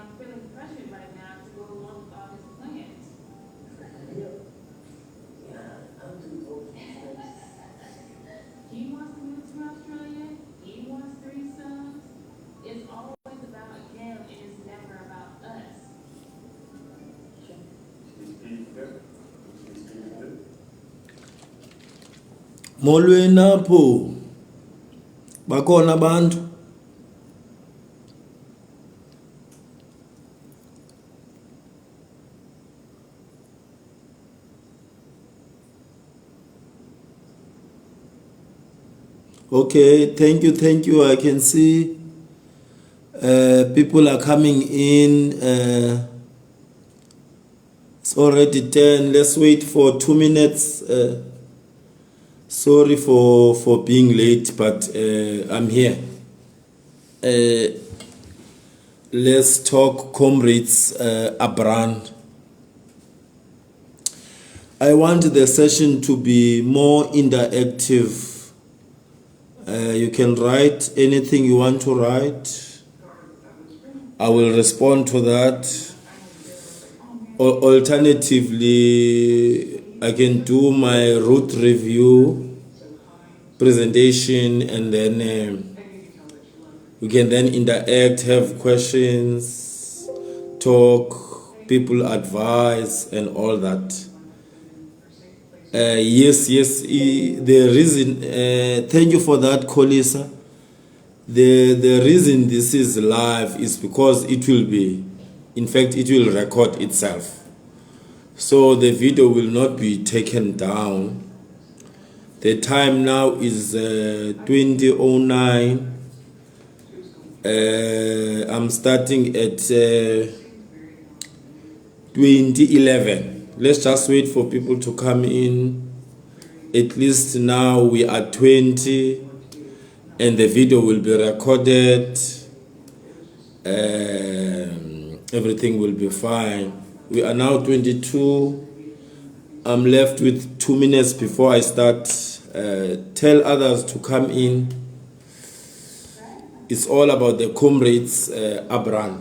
I'm feeling pressured right now to go along with all his plans. He wants to move to Australia. He wants 3 sons. It's always about him, and it's never about us. Molweni apho bakhona abantu. Okay, thank you. I can see people are coming in. It's already 10. Let's wait for 2 minutes. Sorry for being late, but I'm here. Let's talk Comrades Abrand. I want the session to be more interactive. You can write anything you want to write. I will respond to that. Alternatively, I can do my route review presentation, and then we can then interact, have questions, talk, people advise, and all that. Yes, the reason, thank you for that, Kolisa. The reason this is live is because it will be, in fact, it will record itself. So the video will not be taken down. The time now is 20:09. I'm starting at 20:11. Let's just wait for people to come in. At least now we are 20 and the video will be recorded. Everything will be fine. We are now 22. I'm left with 2 minutes before I start. Tell others to come in. It's all about the Comrades Abrand.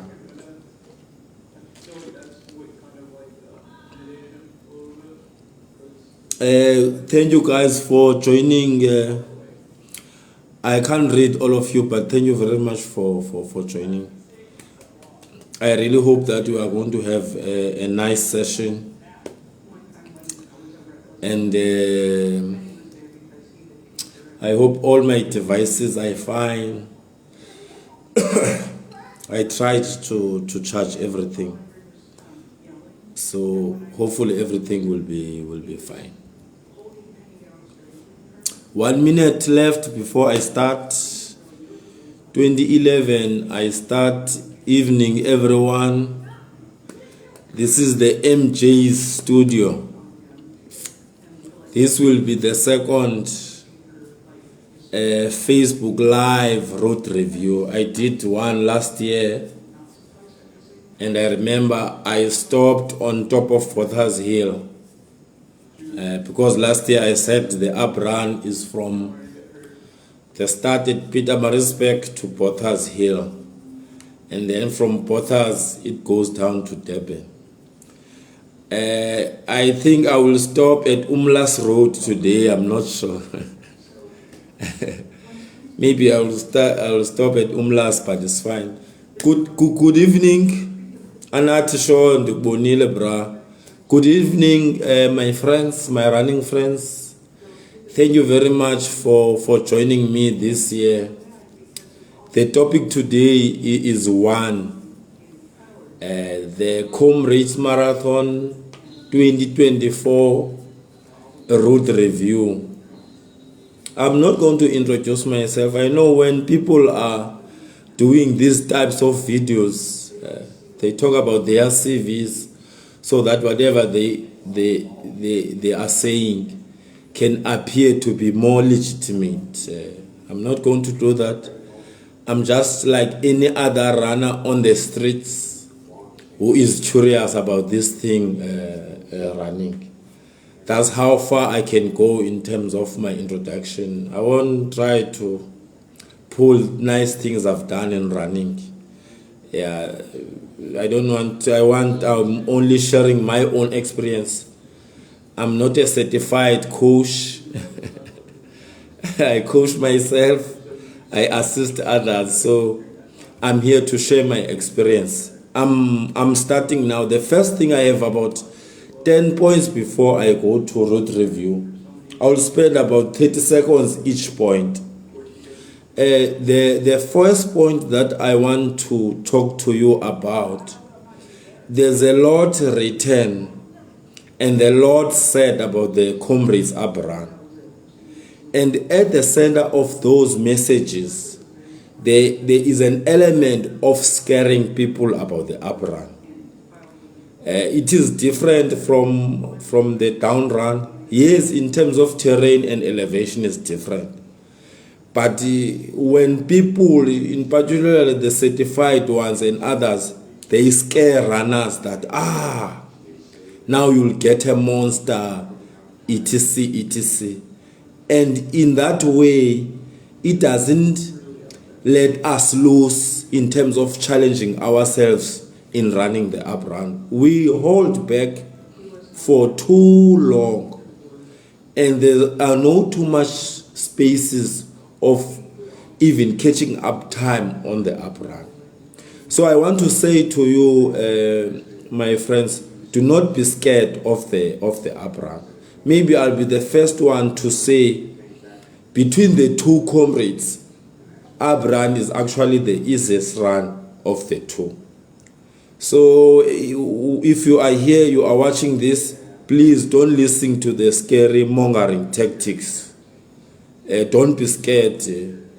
Thank you guys for joining. I can't read all of you, but thank you very much for joining. I really hope that we are going to have a nice session. And I hope all my devices are fine. I tried to charge everything. So hopefully everything will be fine. 1 minute left before I start. 2011, I start. Evening, everyone. This is the MJ's studio. This will be the second Facebook Live road review. I did one last year, and I remember I stopped on top of Potter's Hill. Because last year I said the up run is from the start at Pietermaritzburg to Potter's Hill, and then from Potter's it goes down to Durban. I think I will stop at Umlas Road today. I'm not sure. Maybe I will stop at Umlas, but it's fine. Good evening, Anat Shaw and Bonile Bra. Good evening, my friends, my running friends. Thank you very much for joining me this year. The topic today is the Comrades Marathon 2024 road review. I'm not going to introduce myself. I know when people are doing these types of videos, they talk about their CVs, so that whatever they are saying can appear to be more legitimate. I'm not going to do that. I'm just like any other runner on the streets who is curious about this thing running. That's how far I can go in terms of my introduction. I won't try to pull nice things I've done in running. Yeah, I'm only sharing my own experience. I'm not a certified coach. I coach myself, I assist others, so I'm here to share my experience. I'm starting now. The first thing I have about 10 points before I go to road review. I'll spend about 30 seconds each point. The first point that I want to talk to you about, there's a lot written, and the Lord said about the Comrades Abraham. And at the center of those messages, there is an element of scaring people about the Abraham. It is different from the down run. Yes, in terms of terrain and elevation is different. But when people, in particular the certified ones and others, they scare runners that, now you'll get a monster, etc., etc. And in that way, it doesn't let us loose in terms of challenging ourselves in running the up run. We hold back for too long, and there are no too much spaces of even catching up time on the up run. So I want to say to you, my friends, do not be scared of the up run. Maybe I'll be the first one to say, between the two comrades, up run is actually the easiest run of the two. So if you are here, you are watching this, please don't listen to the scary mongering tactics. Don't be scared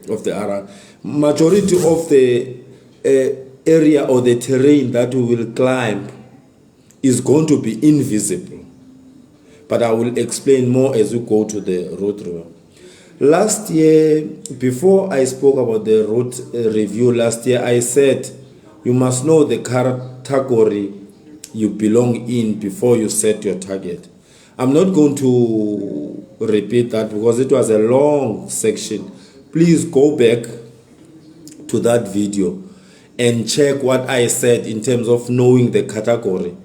of the run. Majority of the area or the terrain that we will climb is going to be invisible. But I will explain more as we go to the road review. Last year, before I spoke about the road review last year, I said you must know the category you belong in before you set your target. I'm not going to repeat that because it was a long section. Please go back to that video and check what I said in terms of knowing the category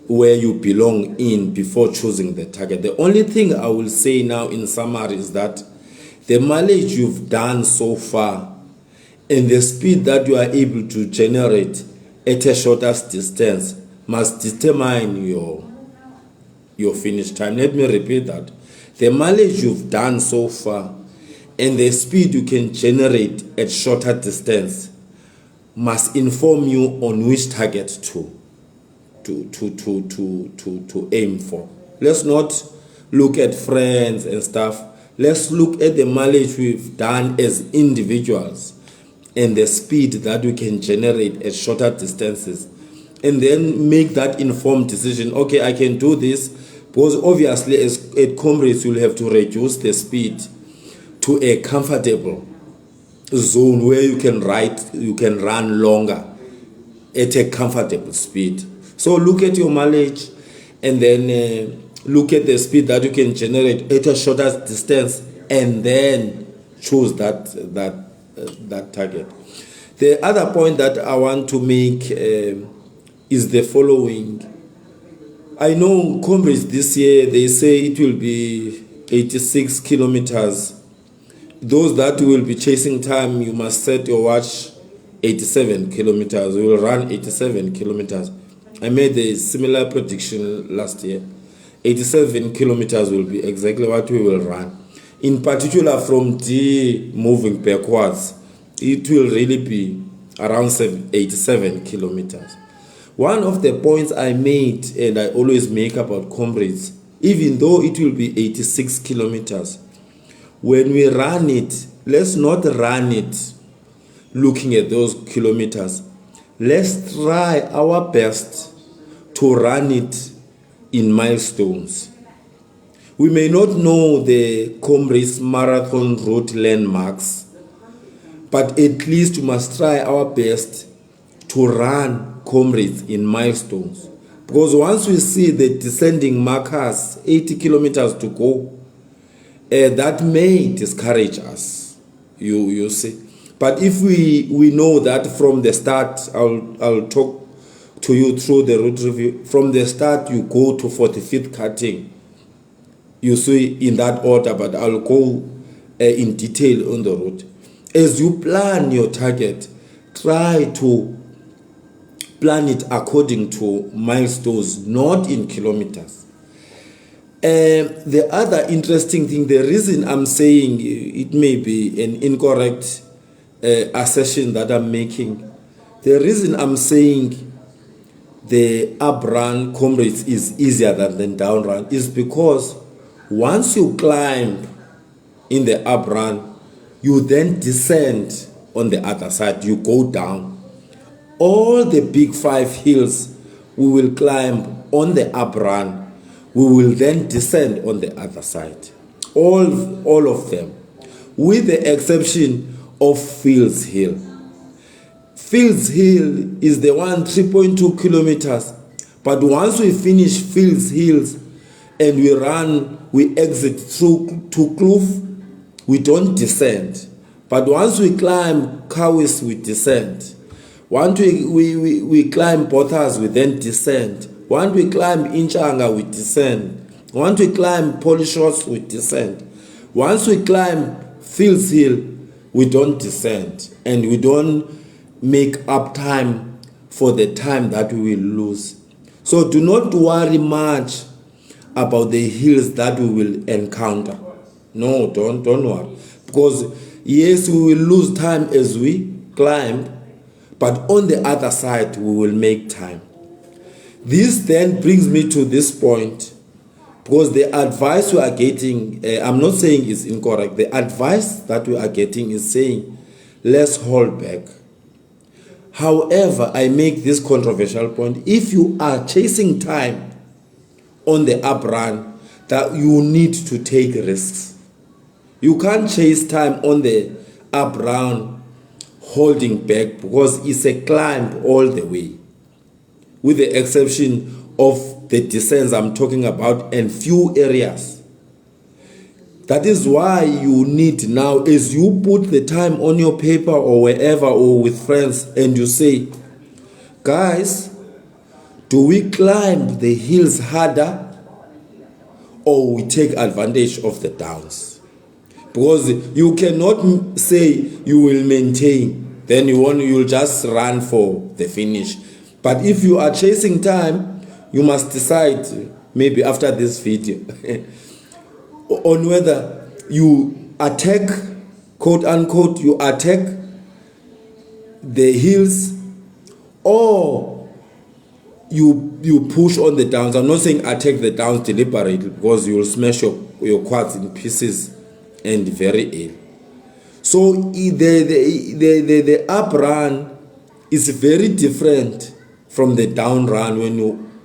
where you belong in before choosing the target. The only thing I will say now in summary is that the mileage you've done so far and the speed that you are able to generate at a shortest distance must determine your finish time. Let me repeat that. The mileage you've done so far and the speed you can generate at shorter distance must inform you on which target to aim for. Let's not look at friends and stuff. Let's look at the mileage we've done as individuals and the speed that we can generate at shorter distances, and then make that informed decision. Okay, I can do this, because obviously as at Comrades you'll have to reduce the speed to a comfortable zone where you can run longer at a comfortable speed. So look at your mileage and then look at the speed that you can generate at a shorter distance, and then choose that target. The other point that I want to make is the following. I know Comrades this year, they say it will be 86 kilometers. Those that will be chasing time, you must set your watch 87 kilometers. We will run 87 kilometers. I made a similar prediction last year. 87 kilometers will be exactly what we will run. In particular, from D moving backwards, it will really be around 87 kilometers. One of the points I made, and I always make about Comrades, even though it will be 86 kilometers, when we run it, let's not run it looking at those kilometers. Let's try our best to run it in milestones. We may not know the Comrades Marathon route landmarks, but at least we must try our best to run Comrades in milestones. Because once we see the descending markers, 80 kilometers to go, that may discourage us, you see. But if we know that from the start, I'll talk to you through the route review. From the start, you go to 45th cutting. You see in that order, but I'll go in detail on the route. As you plan your target, try to plan it according to milestones, not in kilometers. The other interesting thing, the reason I'm saying it may be an incorrect assertion that I'm making, the reason I'm saying the up run, Comrades, is easier than the down run is because once you climb in the up run, you then descend on the other side, you go down. All the big 5 hills we will climb on the up run, we will then descend on the other side. All of them, with the exception of Fields Hill. Fields Hill is the one 3.2 kilometers, but once we finish Fields Hills and we exit through to Kloof, we don't descend. But once we climb Kawis, we descend. Once we climb Bothas, we then descend. Once we climb Inchanga, we descend. Once we climb Polishos, we descend. Once we climb Fields Hill, we don't descend. And we don't make up time for the time that we will lose. So do not worry much about the hills that we will encounter. No, don't worry. Because yes, we will lose time as we climb, but on the other side, we will make time. This then brings me to this point, because the advice we are getting, I'm not saying it's incorrect. The advice that we are getting is saying, let's hold back. However, I make this controversial point. If you are chasing time on the up run, that you need to take risks. You can't chase time on the up run holding back, because it's a climb all the way, with the exception of the descents I'm talking about and few areas. That is why you need now, as you put the time on your paper or wherever or with friends, and you say, guys, do we climb the hills harder or we take advantage of the downs? Because you cannot say you will maintain, then you'll just run for the finish. But if you are chasing time, you must decide, maybe after this video, on whether you attack, quote unquote, you attack the hills or you push on the downs. I'm not saying attack the downs deliberately, because you will smash your quads in pieces and very ill. So the up run is very different from the down run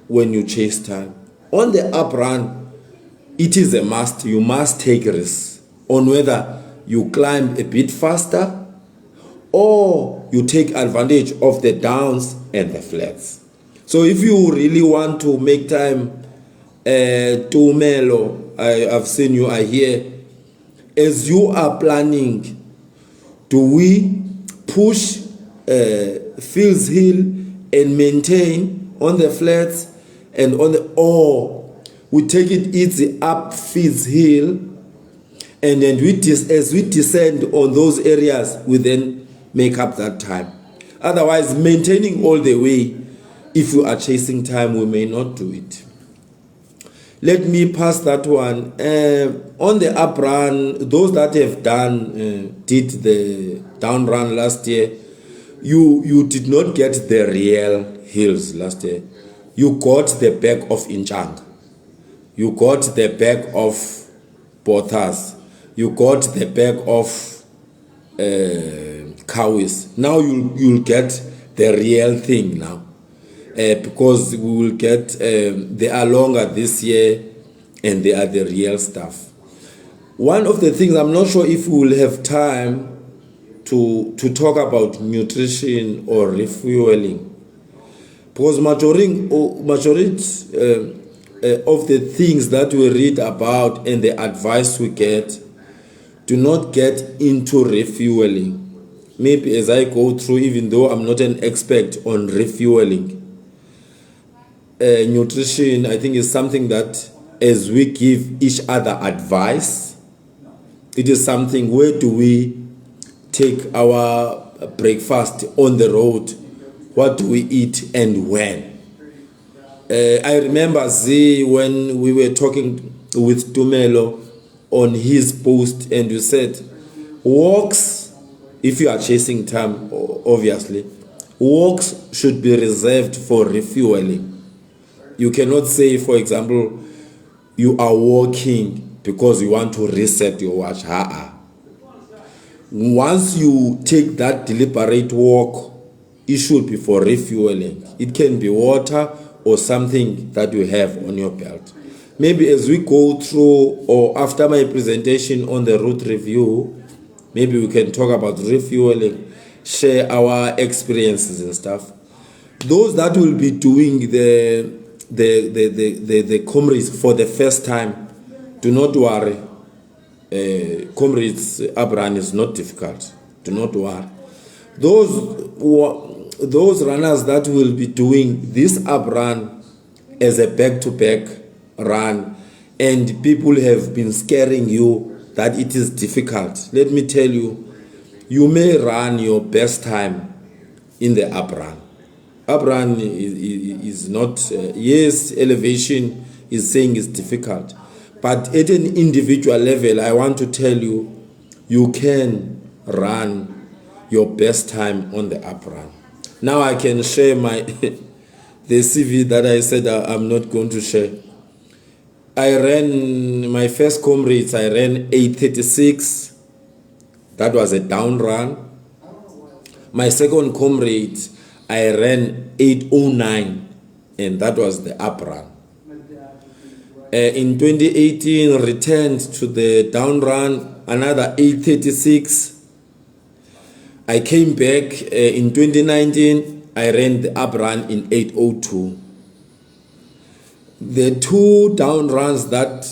when you chase time. On the up run, it is a must. You must take risks on whether you climb a bit faster or you take advantage of the downs and the flats. So if you really want to make time, Tumelo, I've seen you are here. As you are planning, do we push Fields Hill and maintain on the flats and or we take it easy up Fields Hill, and then as we descend on those areas, we then make up that time. Otherwise, maintaining all the way, if you are chasing time, we may not do it. Let me pass that one. On the up run, those that have did the down run last year, you did not get the real hills last year. You got the back of Inchang. You got the back of Bothas. You got the back of Kawis. Now you'll get the real thing now. Because we will get, they are longer this year and they are the real stuff. One of the things, I'm not sure if we will have time to talk about nutrition or refueling. Because majority of the things that we read about and the advice we get do not get into refueling. maybe as I go through, even though I'm not an expert on refueling, nutrition, I think, is something that as we give each other advice, it is something, where do we take our breakfast on the road? What do we eat and when? I remember Z, when we were talking with Tumelo on his post, and you said walks, if you are chasing time, obviously, walks should be reserved for refueling. You cannot say, for example, you are walking because you want to reset your watch. Once you take that deliberate walk, it should be for refueling. It can be water or something that you have on your belt. Maybe as we go through, or after my presentation on the route review, maybe we can talk about refueling, share our experiences and stuff. Those that will be doing the Comrades for the first time, do not worry. Comrades Abraham is not difficult. Do not worry. Those runners that will be doing this run as a back-to-back run, and people have been scaring you that it is difficult. Let me tell you, you may run your best time in the run. Run is not, yes, elevation is saying it's difficult, but at an individual level, I want to tell you, you can run your best time on the run. Now I can share my the CV that I said I'm not going to share. I ran my first Comrades, I ran 8:36. That was a down run. My second Comrades, I ran 8:09, and that was the up run. In 2018, returned to the down run, another 8:36. I came back in 2019, I ran the up run in 8:02. The two down runs that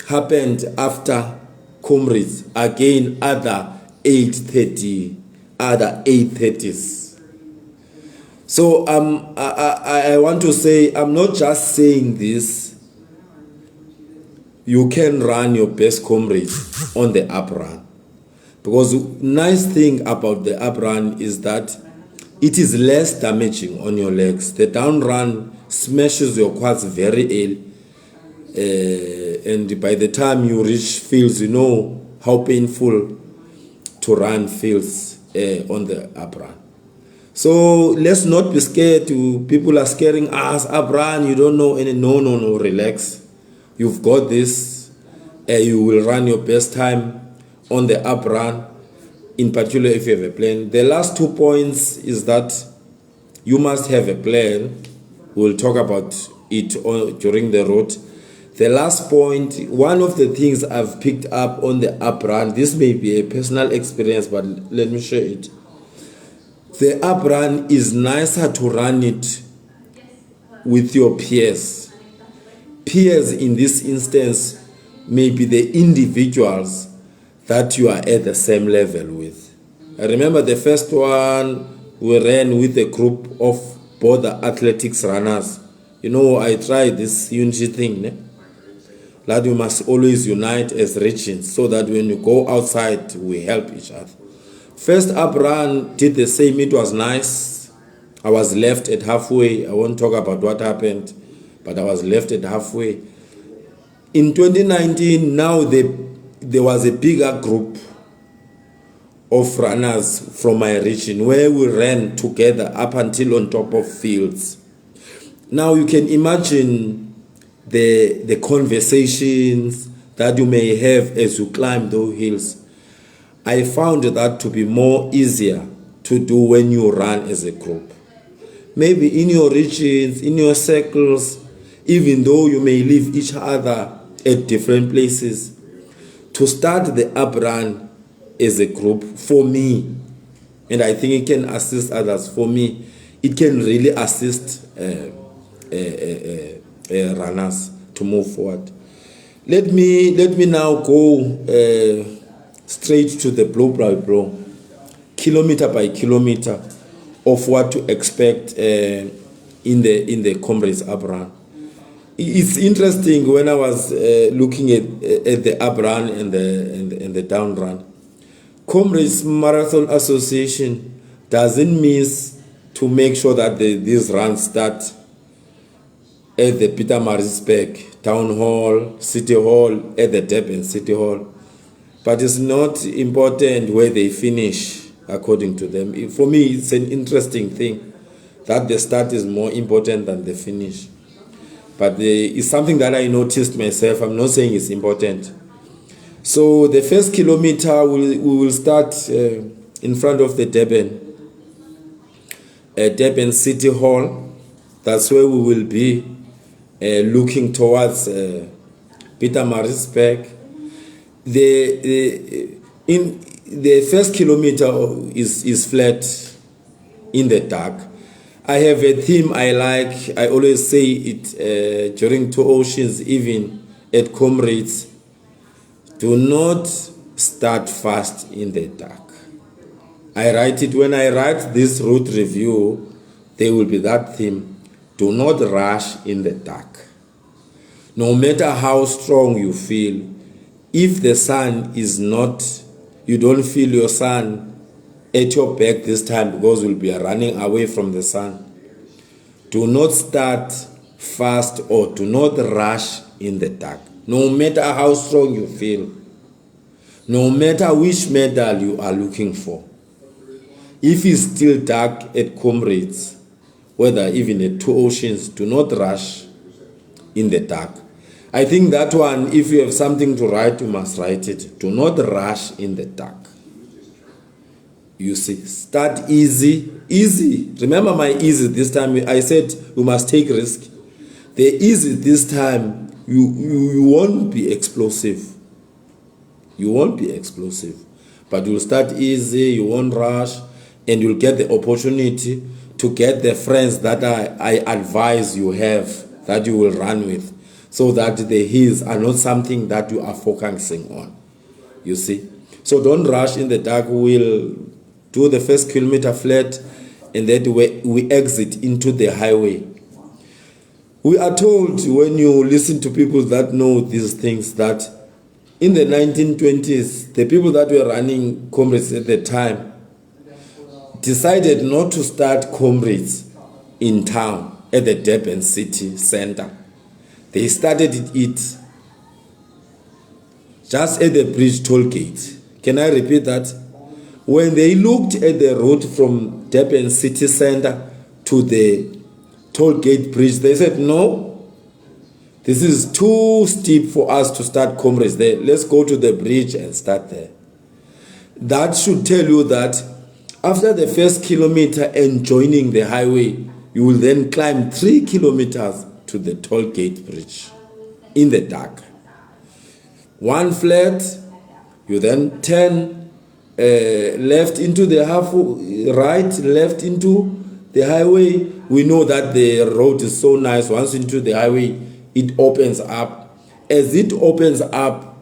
happened after Comrades, again, other 8:30s. So I want to say, I'm not just saying this. You can run your best Comrades on the up run. Because nice thing about the up run is that it is less damaging on your legs. The down run smashes your quads very early. And by the time you reach fields, you know how painful to run fields on the up run. So let's not be scared. People are scaring us, up run, you don't know any. No, relax. You've got this. You will run your best time on the up run, in particular if you have a plan. The last 2 points is that you must have a plan. We'll talk about it during the route. The last point, one of the things I've picked up on the up run, this may be a personal experience, but let me share it. The up run is nicer to run it with your peers. Peers in this instance may be the individuals that you are at the same level with. I remember the first one we ran with a group of border athletics runners. You know, I tried this unity thing, that you must always unite as regions so that when you go outside, we help each other. First up run did the same. It was nice. I was left at halfway. I won't talk about what happened, but I was left at halfway. In 2019, now there was a bigger group of runners from my region where we ran together up until on top of fields. Now you can imagine the conversations that you may have as you climb those hills. I found that to be more easier to do when you run as a group. Maybe in your regions, in your circles, even though you may leave each other at different places, to start the up run as a group, for me, and I think it can assist others, for me, it can really assist runners to move forward. Let me now go straight to the blow by blow. kilometer by kilometer of what to expect in the Comrades up run. It's interesting when I was looking at the up run and the down run. Comrades Marathon Association doesn't miss to make sure that these runs start at the Pietermaritzburg Town Hall, City Hall, at the Durban City Hall. But it's not important where they finish, according to them. For me, it's an interesting thing that the start is more important than the finish. But it's something that I noticed myself. I'm not saying it's important. So the first kilometer, we will start in front of the Durban City Hall. That's where we will be looking towards Pietermaritzburg. In the first kilometer is flat in the dark. I have a theme I like. I always say it during Two Oceans, even at Comrades. Do not start fast in the dark. I write it when I write this route review. There will be that theme. Do not rush in the dark. No matter how strong you feel, if the sun is not, you don't feel your sun at your back this time because we'll be running away from the sun. Do not start fast or do not rush in the dark. No matter how strong you feel, no matter which medal you are looking for. If it's still dark at Comrades, whether even at Two Oceans, do not rush in the dark. I think that one, if you have something to write, you must write it. Do not rush in the dark. You see, start easy. Remember my easy this time. I said you must take risk. The easy this time, you won't be explosive. You won't be explosive. But you'll start easy, you won't rush, and you'll get the opportunity to get the friends that I advise you have, that you will run with, so that the hills are not something that you are focusing on. You see? So don't rush in the dark. We'll do the first kilometer flat, and then we exit into the highway. We are told, when you listen to people that know these things, that in the 1920s, the people that were running Comrades at the time decided not to start Comrades in town at the Durban city center. They started it just at the bridge toll gate. Can I repeat that? When they looked at the route from Durban city center to the toll gate bridge, they said, no, this is too steep for us to start Comrades there. Let's go to the bridge and start there. That should tell you that after the first kilometer and joining the highway, you will then climb 3 kilometers to the toll gate bridge in the dark. One flat, you then turn left into the right, left into the highway. We know that the road is so nice. Once into the highway, it opens up. As it opens up,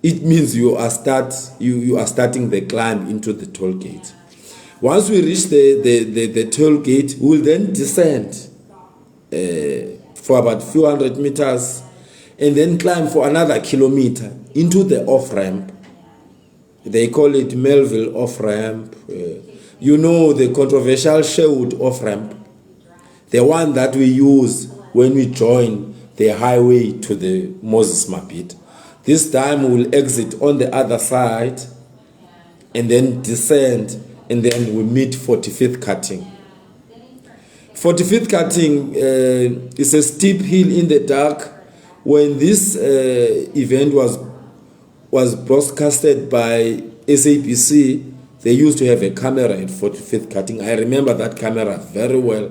it means you are starting the climb into the toll gate. Once we reach the toll gate, we will then descend for about a few hundred meters and then climb for another kilometer into the off-ramp. They call it Melville off-ramp. You know, the controversial Sherwood off-ramp, the one that we use when we join the highway to the Moses Mapit. This time we'll exit on the other side and then descend, and then we meet 45th cutting. 45th cutting is a steep hill in the dark. When this event was broadcasted by SABC, they used to have a camera at 45th cutting. I remember that camera very well.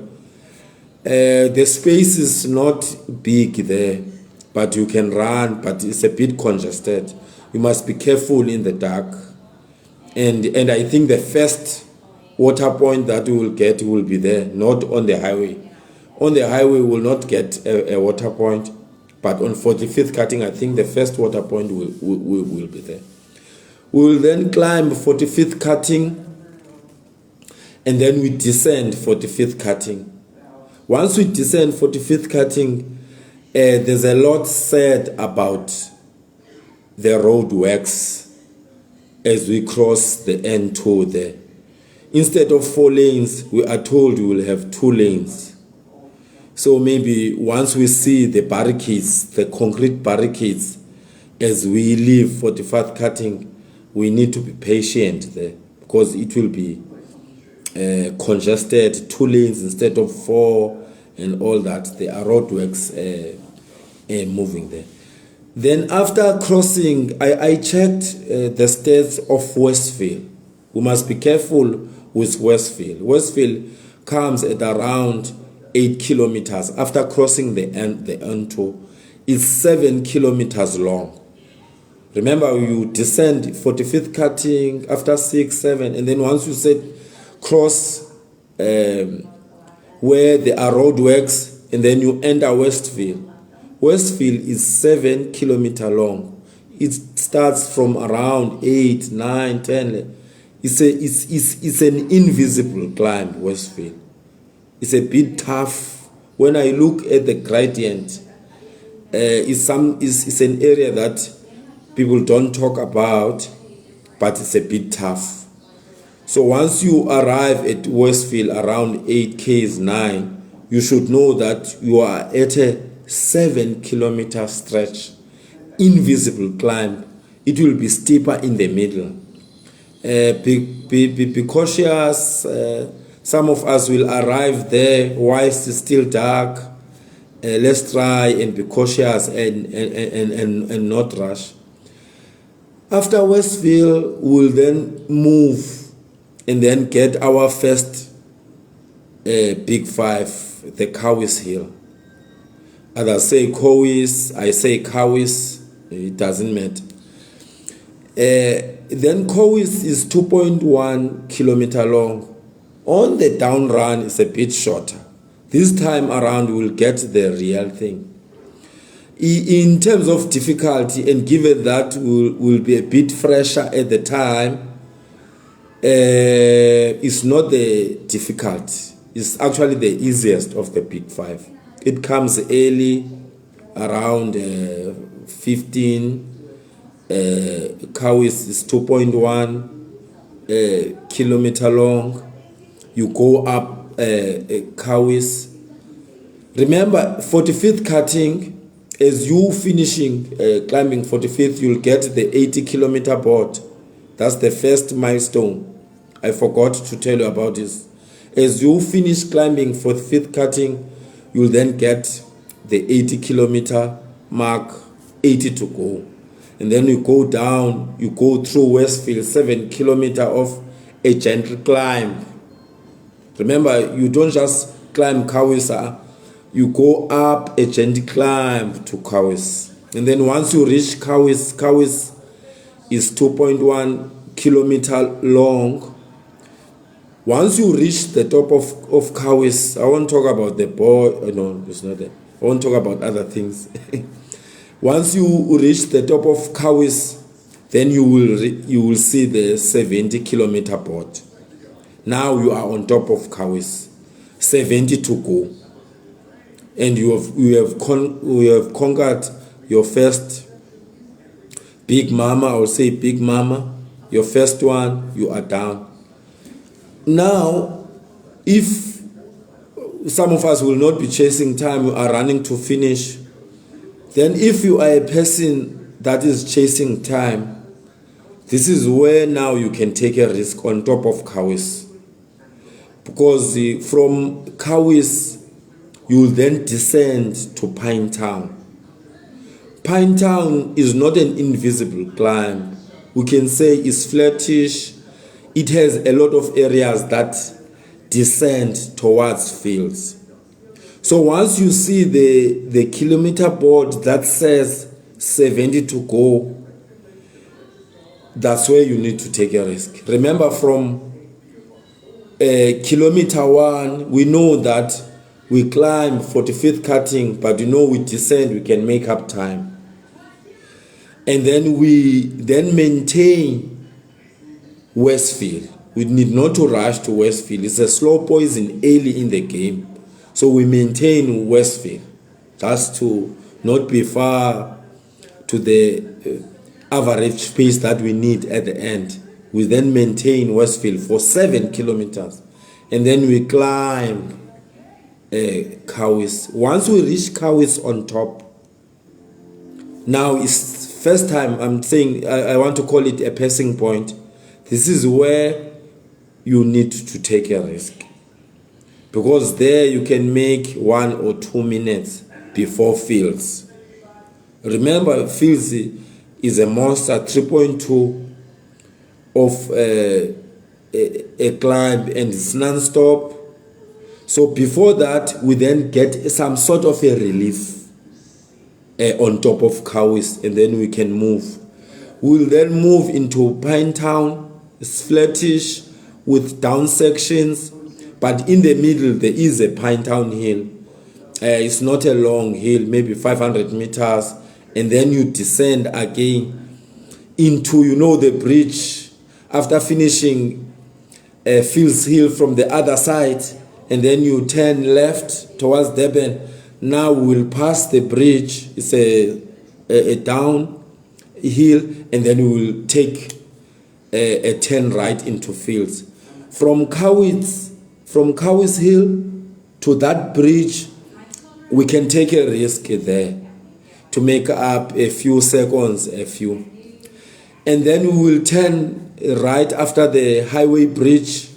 The space is not big there, but you can run, but it's a bit congested. You must be careful in the dark. And I think the first water point that we will get will be there, not on the highway. On the highway, we will not get a water point, but on 45th cutting, I think the first water point will be there. We will then climb 45th cutting, and then we descend 45th cutting. Once we descend 45th cutting, there's a lot said about the road works as we cross the N2 there. Instead of 4 lanes, we are told we will have 2 lanes. So maybe once we see the barricades, the concrete barricades, as we leave 45th cutting, we need to be patient there because it will be congested, 2 lanes instead of 4 and all that. There are roadworks moving there. Then after crossing, I checked the stats of Westfield. We must be careful with Westfield. Westfield comes at around 8 kilometers. After crossing the N2, it's 7 kilometers long. Remember, you descend 45th cutting after 6, 7, and then once you said cross where there are roadworks, and then you enter Westfield. Westfield is 7 kilometers long. It starts from around 8, 9, 10. It's an invisible climb, Westfield. It's a bit tough. When I look at the gradient, it's an area that people don't talk about, but it's a bit tough. So once you arrive at Westfield around 8 km, 9, you should know that you are at a 7 kilometer stretch, invisible climb. It will be steeper in the middle. Be cautious. Some of us will arrive there whilst it's still dark. Let's try and be cautious and not rush. After Westfield, we'll then move and then get our first big 5, the Cowes Hill. Others say Cowes, I say Cowes, it doesn't matter. Then Cowes is 2.1 kilometer long. On the down run, it's a bit shorter. This time around, we'll get the real thing. In terms of difficulty, and given that will be a bit fresher at the time, it's not the difficult. It's actually the easiest of the big 5. It comes early, around 15. Cowes is 2.1 kilometer long. You go up Cowes. Remember, 45th cutting, as you finishing climbing 45th, you'll get the 80 kilometer board. That's the first milestone. I forgot to tell you about this. As you finish climbing 45th cutting, you'll then get the 80 kilometer mark, 80 to go. And then you go down, you go through Westfield, 7 kilometer of a gentle climb. Remember, you don't just climb Cowes, you go up a gentle climb to Cowes. And then once you reach Cowes, Cowes is 2.1 kilometer long. Once you reach the top of Cowes, I won't talk about the board. No, it's not there. I won't talk about other things. Once you reach the top of Cowes, then you will see the 70 kilometer board. Now you are on top of Cowes, 70 to go, and you have conquered your first big mama. I will say big mama. Your first one, you are down. Now, if some of us will not be chasing time, we are running to finish. Then if you are a person that is chasing time, this is where now you can take a risk on top of Cowes. Because from Cowes, you will then descend to Pine Town. Pine Town is not an invisible climb. We can say it's flattish. It has a lot of areas that descend towards fields. So once you see the kilometer board that says 70 to go, that's where you need to take a risk. Remember, from kilometer 1, we know that we climb 45th cutting, but we descend, we can make up time. And then we then maintain Westfield. We need not to rush to Westfield. It's a slow poison early in the game. So we maintain Westfield just to not be far to the average pace that we need at the end. We then maintain Westfield for 7 kilometers. And then we climb Kawis. Once we reach Kawis on top, now it's first time I'm saying, I want to call it a passing point. This is where you need to take a risk. Because there you can make 1 or 2 minutes before Fields. Remember, Fields is a monster, 3.2 of a climb, and it's non-stop. So before that, we then get some sort of a relief on top of Kawis, and then we can move. We'll then move into Pinetown. It's flattish with down sections, but in the middle there is a Pinetown hill. It's not a long hill, maybe 500 meters, and then you descend again into, the bridge after finishing Fields Hill from the other side, and then you turn left towards Durban. Now we will pass the bridge. It's a down hill, and then we will take a turn right into Fields. From Kawis Hill to that bridge, we can take a risk there to make up a few seconds, and then we will turn right after the highway bridge,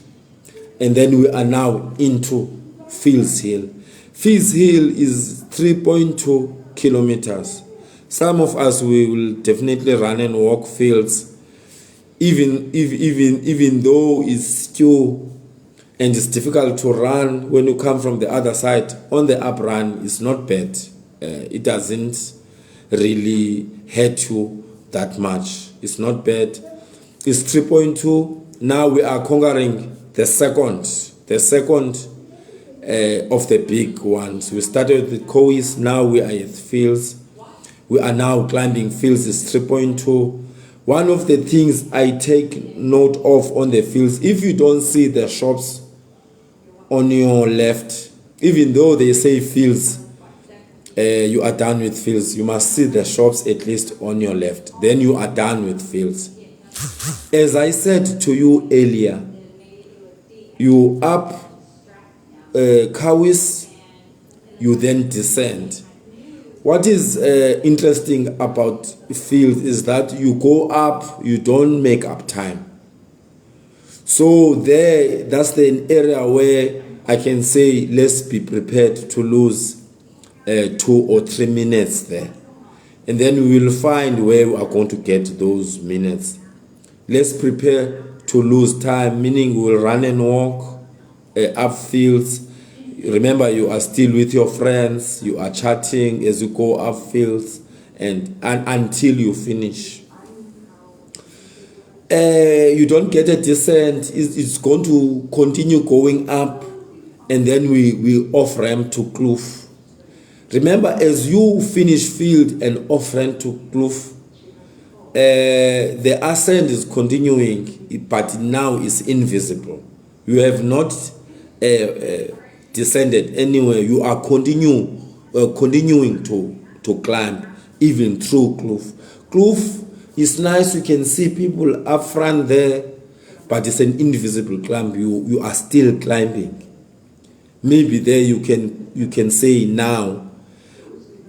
and then we are now into Fields Hill. Fields Hill is 3.2 kilometers. Some of us, we will definitely run and walk Fields, even though it's still and it's difficult to run when you come from the other side. On the up run, it's not bad. It doesn't really hurt you that much. It's not bad. It's 3.2. Now we are conquering the second of the big ones. We started with Kawis, now we are at Fields. We are now climbing Fields, is 3.2. One of the things I take note of on the Fields, if you don't see the shops on your left, even though they say Fields, you are done with Fields, you must see the shops at least on your left. Then you are done with Fields. As I said to you earlier, you up Kawis, you then descend. What is interesting about Fields is that you go up, you don't make up time. So that's the area where I can say let's be prepared to lose 2 or 3 minutes there. And then we will find where we are going to get those minutes. Let's prepare to lose time, meaning we will run and walk up Fields. Remember, you are still with your friends, you are chatting as you go up Fields and until you finish. You don't get a descent, it's going to continue going up, and then we off-ramp to Kloof. Remember, as you finish Field and off-ramp to Kloof, the ascent is continuing, but now is invisible. You have not descended anywhere. You are continuing to climb even through Kloof. Kloof is nice. You can see people up front there, but it's an invisible climb. You are still climbing. Maybe there you can say now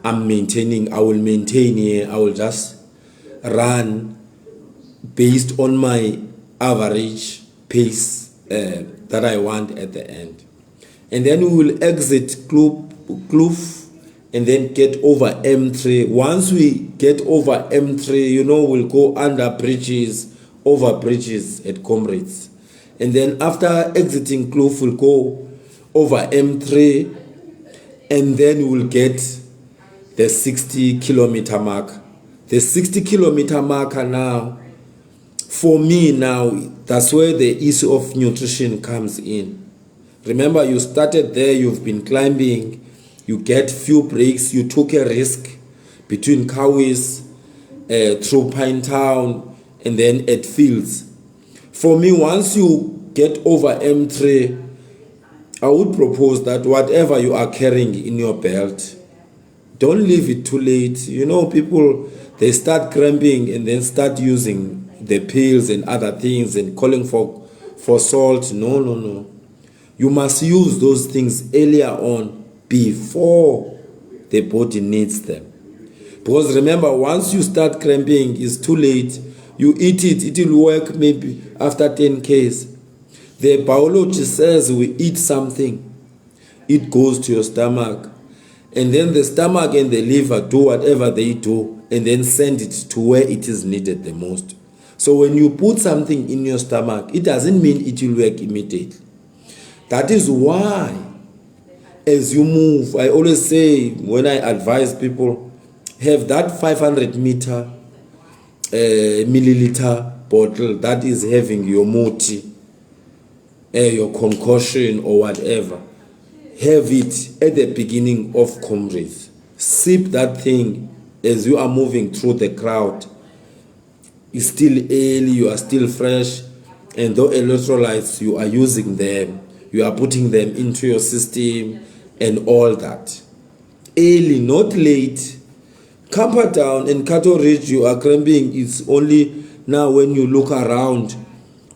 I will maintain here. I will just run based on my average pace that I want at the end. And then we will exit Kloof and then get over M3. Once we get over M3, we'll go under bridges, over bridges at Comrades. And then after exiting Kloof, we'll go over M3, and then we'll get the 60 kilometer mark. The 60 kilometer marker now, for me now, that's where the issue of nutrition comes in. Remember, you started there, you've been climbing, you get few breaks, you took a risk between Kawis, through Pinetown, and then at Fields. For me, once you get over M3, I would propose that whatever you are carrying in your belt, don't leave it too late. You know, people, they start cramping and then start using the pills and other things and calling for salt. No, no, no. You must use those things earlier on before the body needs them. Because remember, once you start cramping, it's too late. You eat it, it will work maybe after 10 Ks. The biology says we eat something, it goes to your stomach. And then the stomach and the liver do whatever they do and then send it to where it is needed the most. So when you put something in your stomach, it doesn't mean it will work immediately. That is why, as you move, I always say when I advise people, have that 500 milliliter bottle that is having your moti, your concoction or whatever. Have it at the beginning of Comrades. Sip that thing as you are moving through the crowd. It's still early, you are still fresh, and though electrolytes, you are using them, you are putting them into your system and all that. Early, not late. Camper Down and Cattle Ridge, you are cramping. It's only now when you look around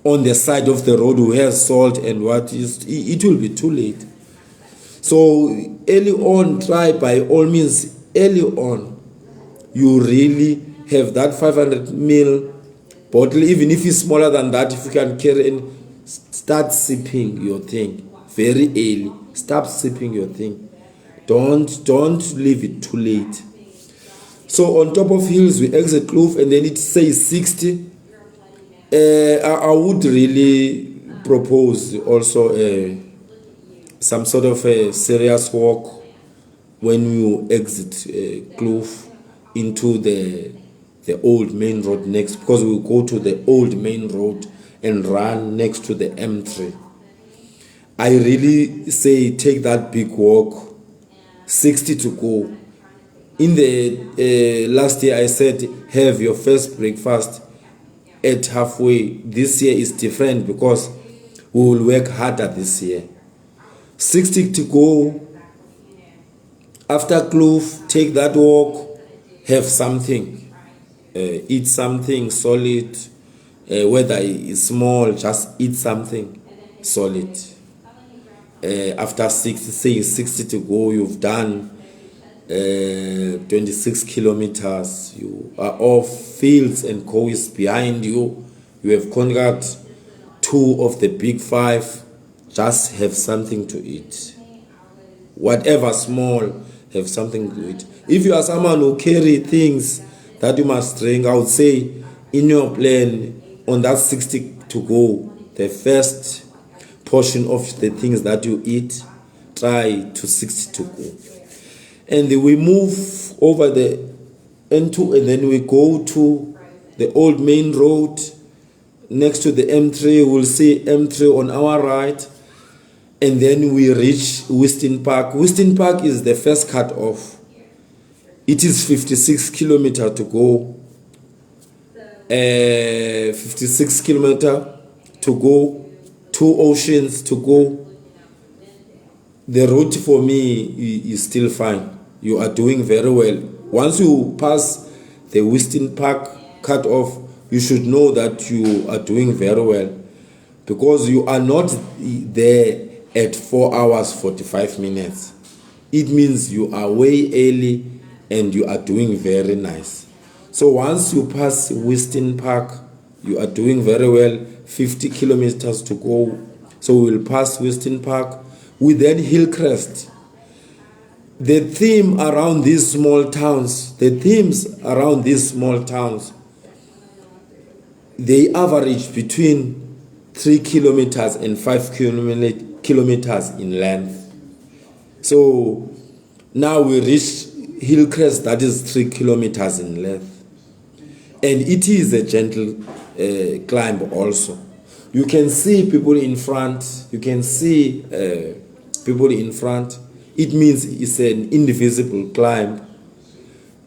on the side of the road who has salt and what is, it will be too late. So early on, try by all means, early on, you really have that 500 ml bottle, even if it's smaller than that, if you can carry and start sipping your thing very early. Start sipping your thing. Don't leave it too late. So on top of hills, we exit Kloof and then it says 60. I would really propose also some sort of a serious walk when you exit Kloof into the old main road next, because we go to the old main road and run next to the M3. I really say take that big walk, 60 to go. In the last year I said have your first breakfast at halfway. This year is different because we will work harder this year. 60 to go. After Kloof, take that walk, have something, eat something solid, whether it's small, just eat something solid. After 60 to go, you've done 26 kilometers, you are off, fields and coast behind you, you have conquered 2 of the big 5. Just have something to eat, whatever small, have something to eat. If you are someone who carry things that you must drink, I would say in your plan on that 60 to go, the first portion of the things that you eat, try to 60 to go. And then we move over the N2 and then we go to the old main road next to the M3. We'll see M3 on our right. And then we reach Weston Park. Weston Park is the first cut off. It is 56 kilometers to go. 56 kilometers to go. 2 oceans to go. The route for me is still fine. You are doing very well. Once you pass the Weston Park cut off, you should know that you are doing very well, because you are not there at 4 hours 45 minutes. It means you are way early and you are doing very nice. So once you pass Weston Park, you are doing very well. 50 kilometers to go. So we will pass Weston Park. We then Hillcrest. The theme around these small towns, they average between 3 kilometers and 5 kilometers in length. So now we reach Hillcrest, that is 3 kilometers in length. And it is a gentle climb also. You can see people in front. It means it's an invisible climb.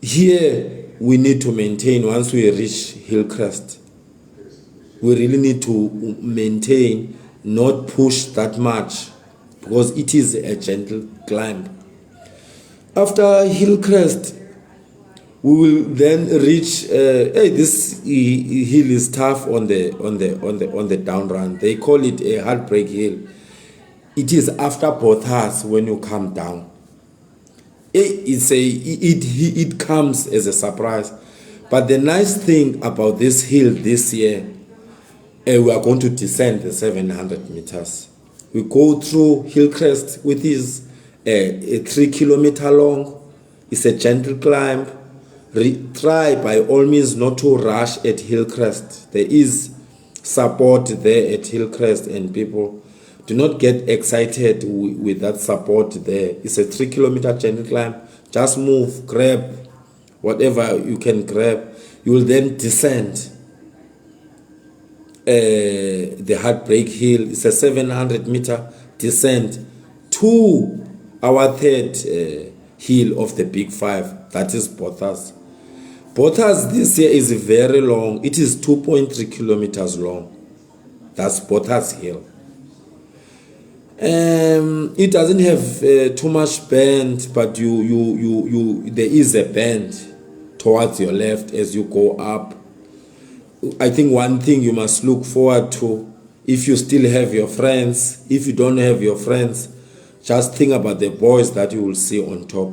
Here we need to maintain, once we reach Hillcrest, we really need to maintain not push that much because it is a gentle climb. After Hillcrest, we will then reach. This hill is tough on the down run. They call it a heartbreak hill. It is after Bothas when you come down. It comes as a surprise. But the nice thing about this hill this year, we are going to descend the 700 meters. We go through Hillcrest, which is a 3 kilometer long. It's a gentle climb. Try by all means not to rush at Hillcrest. There is support there at Hillcrest, and people do not get excited with that support there. It's a 3 kilometer gentle climb. Just move, grab whatever you can grab. You will then descend the Heartbreak Hill. It's a 700 meter descent to our third hill of the Big Five. That is Bothas. Bothas this year is very long. It is 2.3 kilometers long. That's Bothas Hill. It doesn't have too much bend, but there is a bend towards your left as you go up. I think one thing you must look forward to, if you still have your friends, if you don't have your friends, just think about the boys that you will see on top.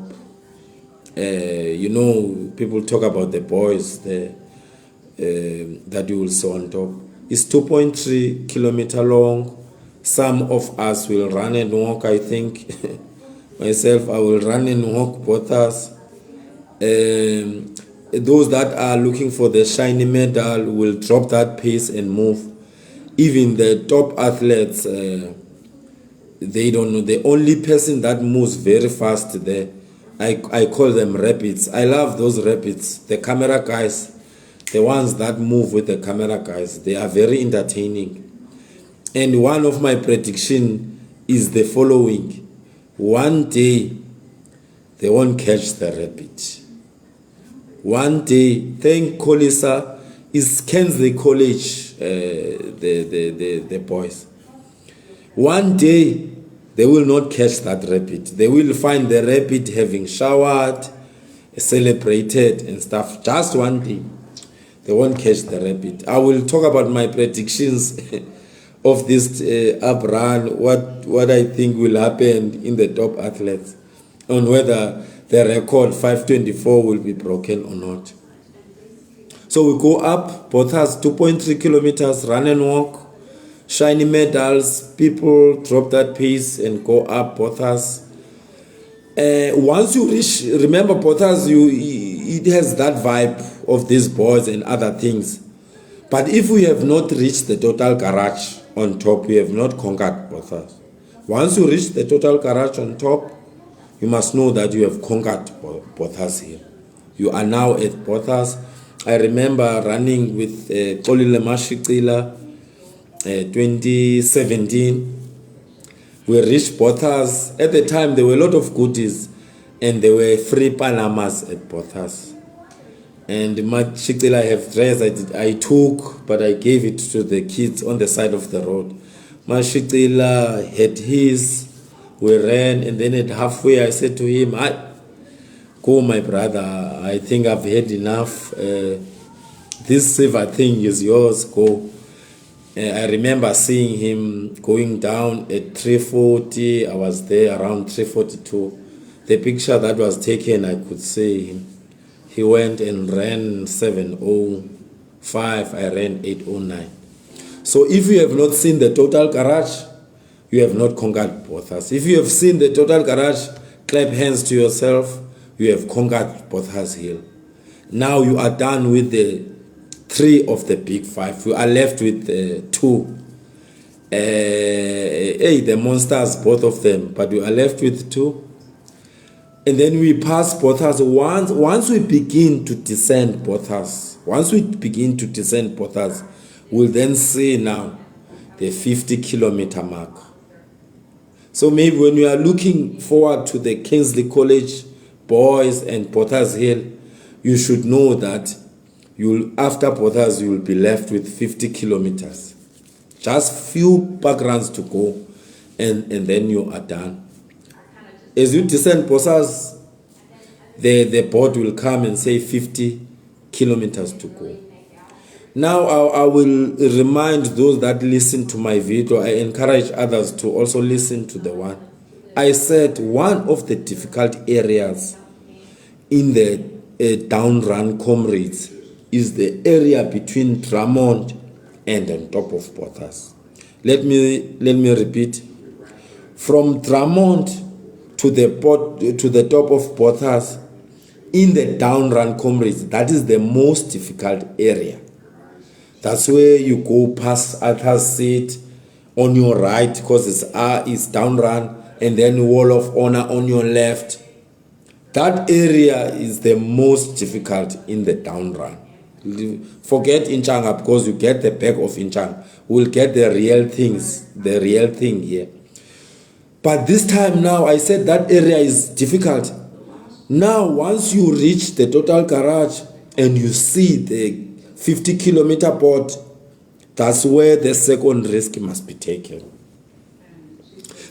People talk about the boys that you will see on top. It's 2.3 kilometer long. Some of us will run and walk, I think. Myself, I will run and walk Bothas. Those that are looking for the shiny medal will drop that pace and move. Even the top athletes, they don't know. The only person that moves very fast there, I call them rapids. I love those rapids. The camera guys, the ones that move with the camera guys, they are very entertaining. And one of my prediction is the following. One day, they won't catch the rapid. One day, thank Kolisa, is Kensley College, the boys. One day, they will not catch that rapid. They will find the rapid having showered, celebrated and stuff. Just one day, they won't catch the rapid. I will talk about my predictions of this up run, what I think will happen in the top athletes, on whether the record 524 will be broken or not. So we go up, Bothas 2.3 kilometers, run and walk, shiny medals, people drop that pace and go up Bothas. Once you reach, remember Bothas, it has that vibe of these boys and other things. But if we have not reached the total garage on top, we have not conquered Bothas. Once you reach the total garage on top, you must know that you have conquered Bothas here. You are now at Bothas. I remember running with Xolile Mashicila 2017. We reached Bothas. At the time, there were a lot of goodies, and there were free Panamas at Bothas. And Mashicila I have dress I took, but I gave it to the kids on the side of the road. Mashicila had his. We ran, and then at halfway I said to him, go my brother, I think I've had enough. This silver thing is yours, go. I remember seeing him going down at 340. I was there around 342. The picture that was taken, I could see him. He went and ran 7:05. I ran 8:09. So if you have not seen the total garage, you have not conquered Bothas. If you have seen the total garage, clap hands to yourself. You have conquered Bothas Hill. Now you are done with the 3 of the Big Five. You are left with 2. The monsters, both of them, but you are left with 2. And then we pass Bothas. Once we begin to descend Bothas, we'll then see now the 50-kilometer mark. So maybe when you are looking forward to the Kingsley College boys and Bothas Hill, you should know that after Bothas you will be left with 50 kilometers. Just few park runs to go, and then you are done. As you descend Posas, the board will come and say 50 kilometers to go. Now I will remind those that listen to my video, I encourage others to also listen to the one. I said one of the difficult areas in the down run Comrades is the area between Drummond and on top of Pothas. Let me repeat. From Drummond to the top of Pothas, in the down run Comrades, that is the most difficult area. That's where you go past Arthur's Seat on your right, because it's down run, and then Wall of Honor on your left. That area is the most difficult in the down run. Forget Inchanga, because you get the back of Inchanga. We'll get the real thing here. But this time now, I said that area is difficult. Now, once you reach the total garage and you see the 50-kilometer board, that's where the second risk must be taken.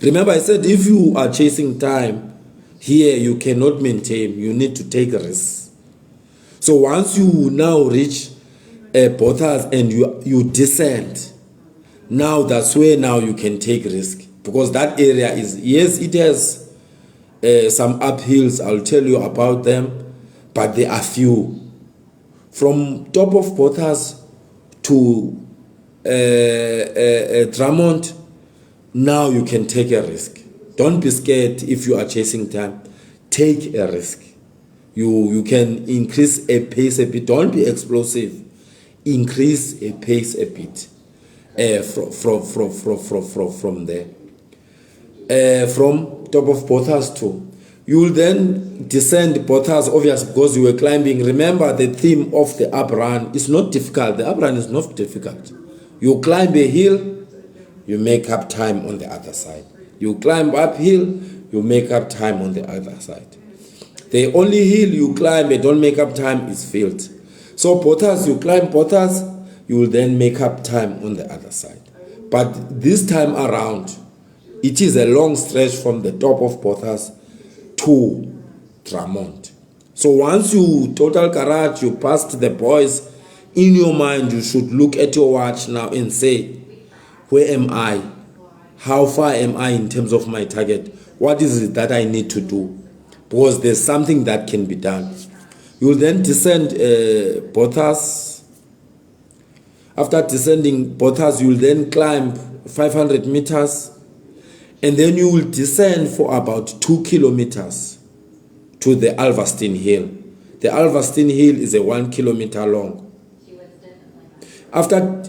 Remember, I said if you are chasing time, here you cannot maintain, you need to take risks. So once you now reach Pothas and you descend, now that's where now you can take risk. Because that area is, yes, it has some uphills, I'll tell you about them, but there are few. From top of Pothas to Drummond, now you can take a risk. Don't be scared if you are chasing time. Take a risk. You can increase a pace a bit. Don't be explosive. Increase a pace a bit from there. From top of Pothas to, you will then descend Pothas, obviously, because you were climbing. Remember, the theme of the up run is not difficult. The up run is not difficult. You climb a hill, you make up time on the other side. You climb uphill, you make up time on the other side. The only hill you climb and don't make up time is field. So Pothas, you climb Pothas, you will then make up time on the other side. But this time around, it is a long stretch from the top of Pothas to Drummond. So once you total garage, you passed the boys, in your mind you should look at your watch now and say, where am I? How far am I in terms of my target? What is it that I need to do? Because there's something that can be done. You will then descend Pothas. After descending Pothas, you will then climb 500 meters. And then you will descend for about 2 kilometers to the Alverstein Hill. The Alverstein Hill is a 1 kilometer long. After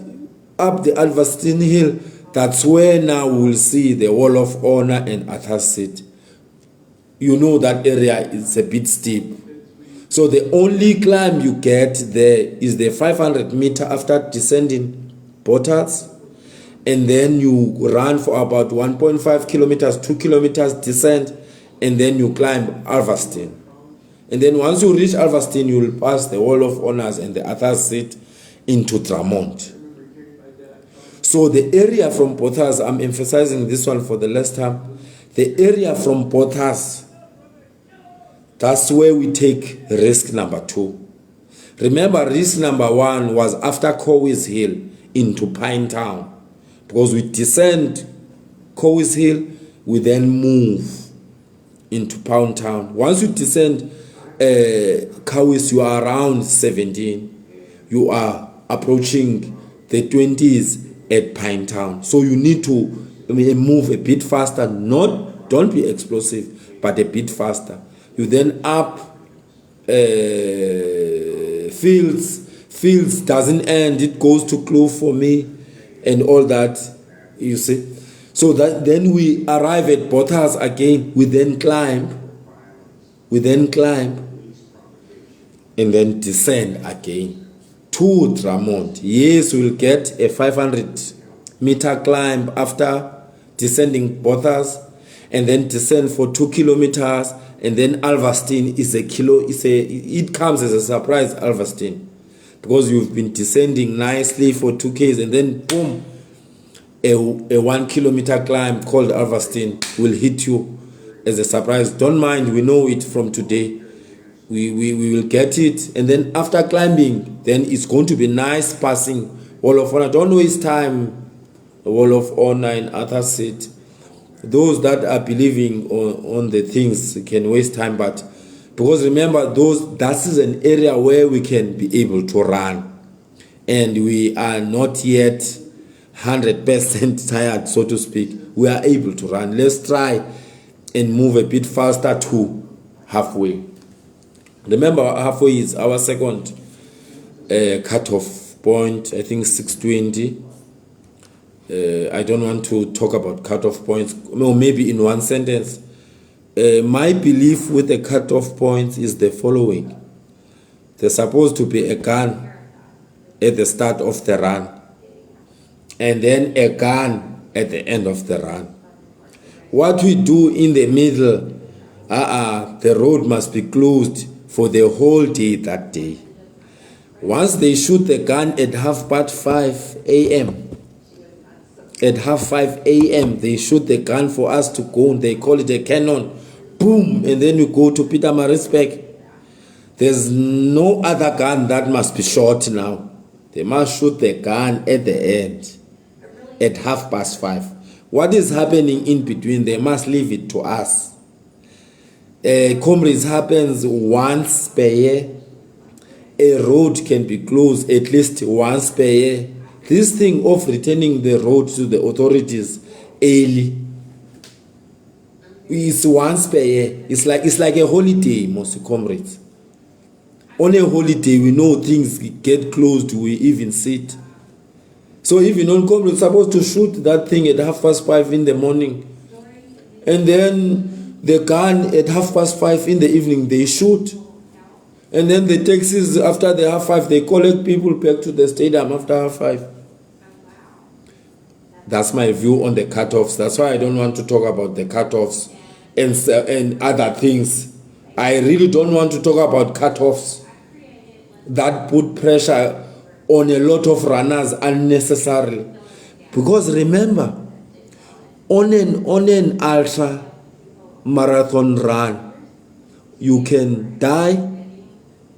up the Alverstein Hill, that's where now we will see the Wall of Honor and Arthur's Seat. You know that area is a bit steep. So the only climb you get there is the 500 meter after descending Pothas. And then you run for about 1.5 kilometers, 2 kilometers descent, and then you climb Alverstein. And then once you reach Alverstein, you will pass the Wall of Honors and the Arthur's Seat into Drummond. So the area from Pothas, I'm emphasizing this one for the last time, the area from Pothas, that's where we take risk number 2. Remember, risk number 1 was after Cowes Hill into Pine Town. Because we descend Cowes Hill, we then move into Pound Town. Once you descend Cowes, you are around 17. You are approaching the 20s at Pine Town. So you need to move a bit faster. Don't be explosive, but a bit faster. You then up Fields. Fields doesn't end. It goes to Kloof for me. And all that, you see. So that then we arrive at Pothas again. We then climb, and then descend again to Drummond. Yes, we'll get a 500 meter climb after descending Pothas, and then descend for 2 kilometers, and then Alverstein is it comes as a surprise, Alverstein. Because you've been descending nicely for 2 Ks, and then boom, a 1 kilometer climb called Alverstein will hit you as a surprise. Don't mind, we know it from today. We will get it, and then after climbing, then it's going to be nice passing Wall of Honor. Don't waste time. The Wall of Honor and other sit. Those that are believing on the things can waste time, but because remember, that is an area where we can be able to run, and we are not yet 100% tired, so to speak. We are able to run. Let's try and move a bit faster to halfway. Remember, halfway is our second cutoff point. I think 620. I don't want to talk about cutoff points, or maybe in one sentence. My belief with the cutoff points is the following. There's supposed to be a gun at the start of the run, and then a gun at the end of the run. What we do in the middle, the road must be closed for the whole day that day. Once they shoot the gun at 5:30 a.m., at 5:30 a.m., they shoot the gun for us to go. They call it a cannon. Boom! And then we go to Pietermaritzburg. There's no other gun that must be shot now. They must shoot the gun at the end, at 5:30. What is happening in between, they must leave it to us. Comrades happens once per year. A road can be closed at least once per year. This thing of returning the road to the authorities early is once per year. It's like a holiday, most comrades. On a holiday, we know things get closed, we even sit. So even on comrades, supposed to shoot that thing at 5:30 in the morning, and then the gun at 5:30 in the evening, they shoot. And then the taxis after the 5:30, they collect people back to the stadium after 5:30. That's my view on the cutoffs. That's why I don't want to talk about the cutoffs and other things. I really don't want to talk about cutoffs that put pressure on a lot of runners unnecessarily. Because remember, on an ultra marathon run, you can die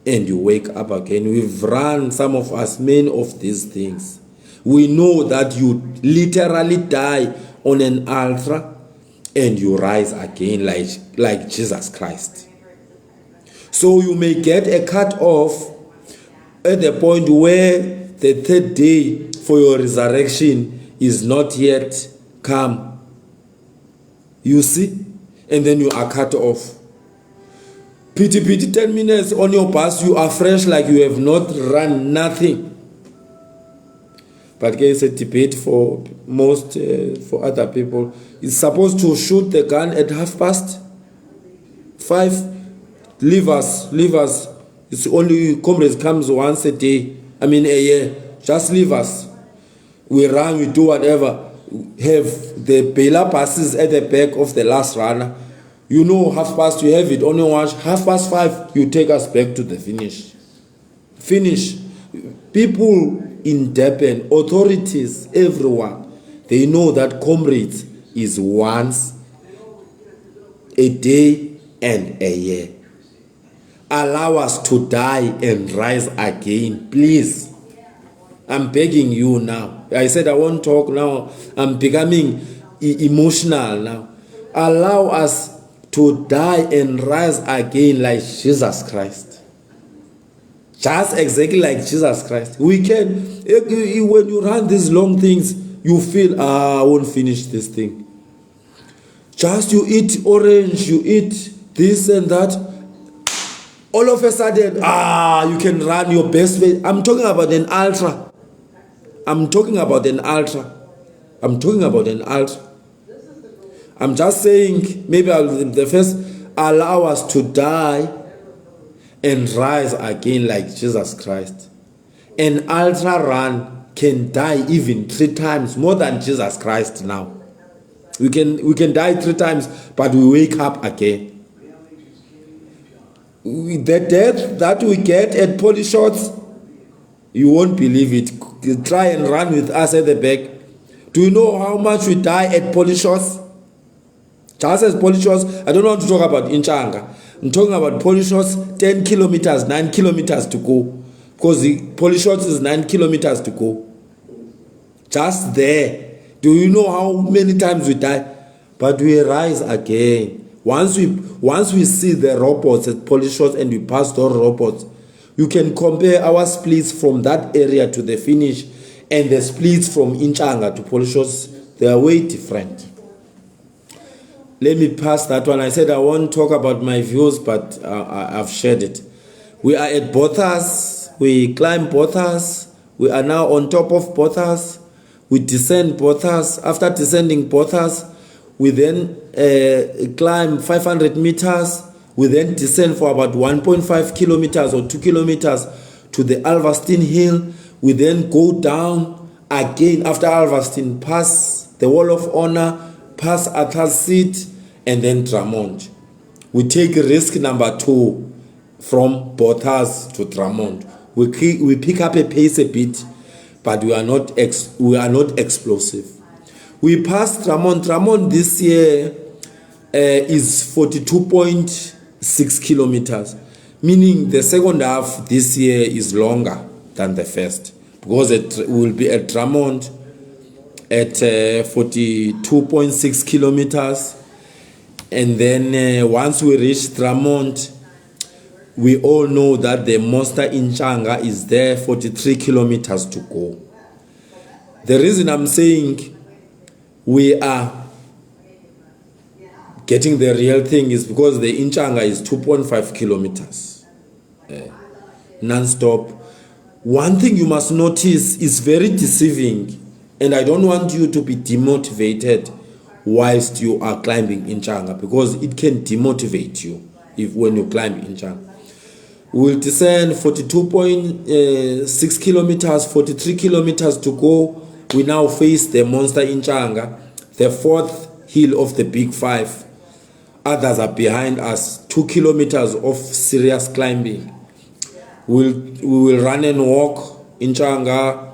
and you wake up again. We've run, some of us, many of these things. We know that you literally die on an ultra and you rise again like Jesus Christ. So you may get a cut off at the point where the third day for your resurrection is not yet come. You see? And then you are cut off. Pity, 10 minutes on your bus, you are fresh like you have not run nothing. But it's a debate for most, for other people. It's supposed to shoot the gun at 5:30. Leave us. It's only Comrades comes once a day. A year. Just leave us. We run, we do whatever. Have the bailer passes at the back of the last runner. You know, 5:30, you have it on your watch. 5:30, you take us back to the finish. People in Durban, authorities, everyone, they know that Comrades is once a day and a year. Allow us to die and rise again, please. I'm begging you now. I said I won't talk now. I'm becoming emotional now. Allow us to die and rise again like Jesus Christ. Just exactly like Jesus Christ. We can, when you run these long things, you feel, I won't finish this thing. Just you eat orange, you eat this and that. All of a sudden, you can run your best way. I'm talking about an ultra. I'm just saying, maybe the first, allow us to die and rise again like Jesus Christ. An ultra run can die even 3 times more than Jesus Christ now. We can die 3 times, but we wake up again. The death that we get at Polyshots, you won't believe it. Try and run with us at the back. Do you know how much we die at Polishos? Just as Polishos, I don't want to talk about Inchanga. I'm talking about Polishos, 10 kilometers, 9 kilometers to go. Because the Polishos is 9 kilometers to go. Just there. Do you know how many times we die? But we rise again. Once we see the robots at Polishos and we pass those robots, you can compare our splits from that area to the finish and the splits from Inchanga to Polishos. They are way different. Let me pass that one. I said I won't talk about my views, but I've shared it. We are at Bothas. We climb Bothas. We are now on top of Bothas. We descend Bothas. After descending Bothas, we then climb 500 meters. We then descend for about 1.5 kilometers or 2 kilometers to the Alvastin Hill. We then go down again after Alvastin, pass the Wall of Honor, pass Atha's Seat, and then Tramont. We take risk number 2 from Bothas to Tramont. We pick up a pace a bit, but we are not explosive. We pass Tramont. Tramont this year is 42.6 kilometers, meaning the second half this year is longer than the first, because it will be at Tramont at 42.6 kilometers. And then once we reach Tramont, we all know that the monster Inchanga is there, 43 kilometers to go. The reason I'm saying we are getting the real thing is because the Inchanga is 2.5 kilometers non-stop. One thing you must notice is very deceiving, and I don't want you to be demotivated whilst you are climbing Inchanga, because it can demotivate you when you climb Inchanga. We'll descend 42.6 kilometers, 43 kilometers to go. We now face the monster Inchanga, the 4th hill of the big 5. Others are behind us, 2 kilometers of serious climbing. We will run and walk Inchanga.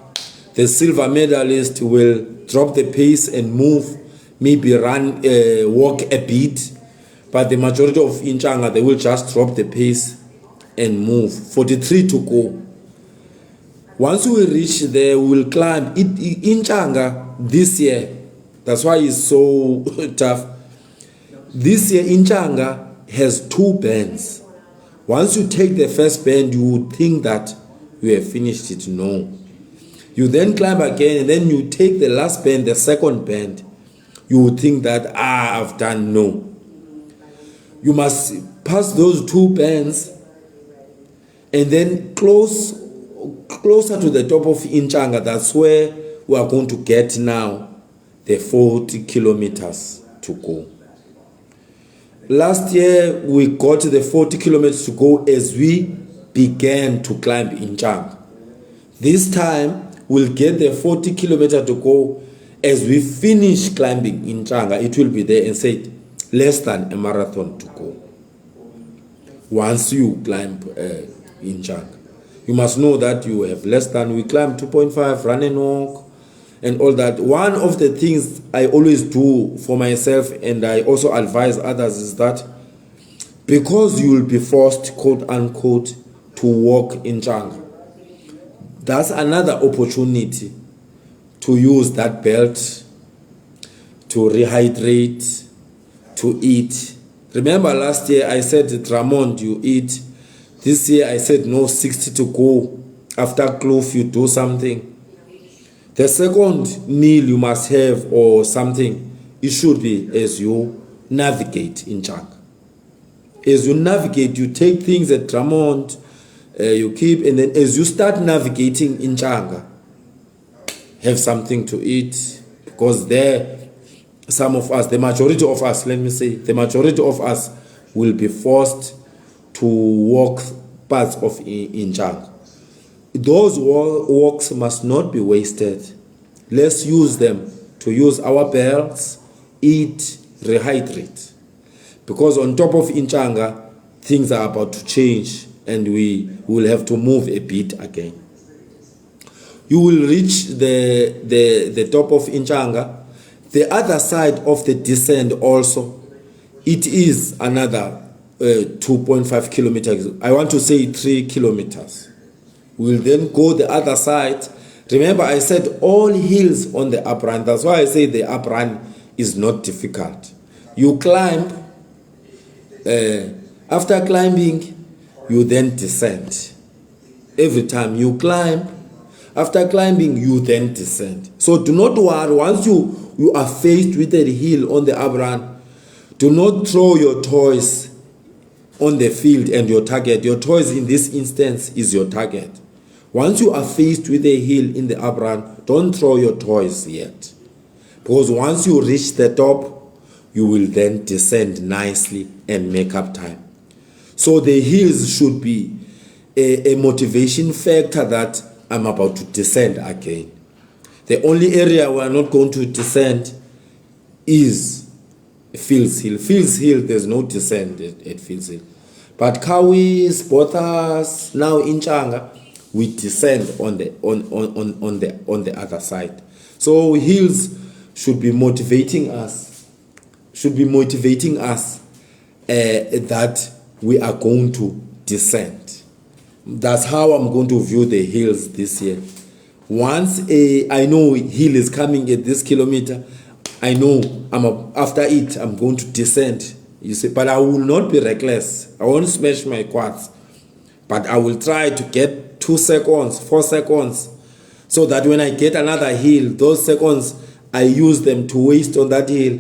The silver medalist will drop the pace and move, maybe walk a bit. But the majority of Inchanga, they will just drop the pace and move. 43 to go. Once we reach there, we will climb. Inchanga this year, that's why it's so tough. This year, Inchanga has 2 bends. Once you take the first bend, you would think that you have finished it. No. You then climb again, and then you take the last bend, the second bend. You would think that, I've done. No. You must pass those 2 bends, and then closer to the top of Inchanga. That's where we are going to get now the 40 kilometers to go. Last year, we got the 40 kilometers to go as we began to climb Inchanga. This time, we'll get the 40 kilometers to go as we finish climbing Inchanga. It will be there and say less than a marathon to go. Once you climb Inchanga, you must know that you have less than. We climb 2.5, run and walk, and all that. One of the things I always do for myself, and I also advise others, is that because you will be forced, quote unquote, to walk Inchanga, that's another opportunity to use that belt, to rehydrate, to eat. Remember last year I said Tramont you eat. This year I said no, 60 to go. After Kloof you do something. The second meal you must have or something, it should be as you navigate Inchanga. As you navigate, you take things at Tramont, you keep, and then as you start navigating Inchanga, have something to eat, because there, some of us, the majority of us, let me say, the majority of us will be forced to walk parts of Inchanga. Those walks must not be wasted. Let's use them to use our belts, eat, rehydrate. Because on top of Inchanga, things are about to change and we will have to move a bit again. you will reach the top of Inchanga. The other side of the descent also, it is another 2.5 kilometers. I want to say 3 kilometers. We'll then go the other side. Remember, I said all hills on the up run. That's why I say the up run is not difficult. You climb. After climbing, you then descend. Every time you climb, after climbing, you then descend. So do not worry. Once you are faced with a hill on the up run, do not throw your toys on the field and your target. Your toys in this instance is your target. Once you are faced with a hill in the up run, don't throw your toys yet. Because once you reach the top, you will then descend nicely and make up time. So the hills should be a motivation factor that I'm about to descend again. The only area we're not going to descend is Fields Hill. Fields Hill, there's no descent at Fields Hill. But Kawis, Bothas, now Inchanga, we descend on the other side. So hills should be motivating us. That we are going to descend. That's how I'm going to view the hills this year. Once I know hill is coming at this kilometer, I know after it I'm going to descend. You see, but I will not be reckless. I won't smash my quads, but I will try to get 2 seconds, 4 seconds, so that when I get another hill, those seconds I use them to waste on that hill,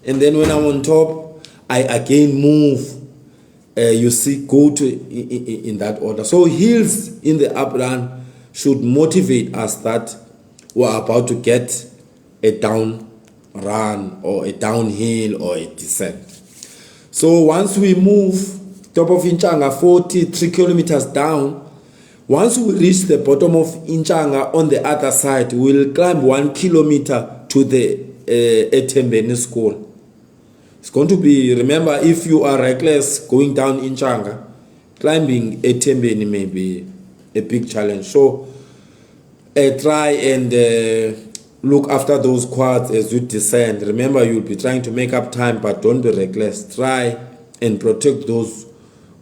and then when I'm on top, I again move. You see, go to in that order. So hills in the up run should motivate us that we're about to get a down run or a downhill or a descent. So once we move top of Inchanga 43 kilometers down, once we reach the bottom of Inchanga on the other side, we'll climb 1 kilometer to the Etembeni school. It's going to be, remember, if you are reckless going down Inchanga, climbing Etembeni may be a big challenge. So try and look after those quads as you descend. Remember, you'll be trying to make up time, but don't be reckless. Try and protect those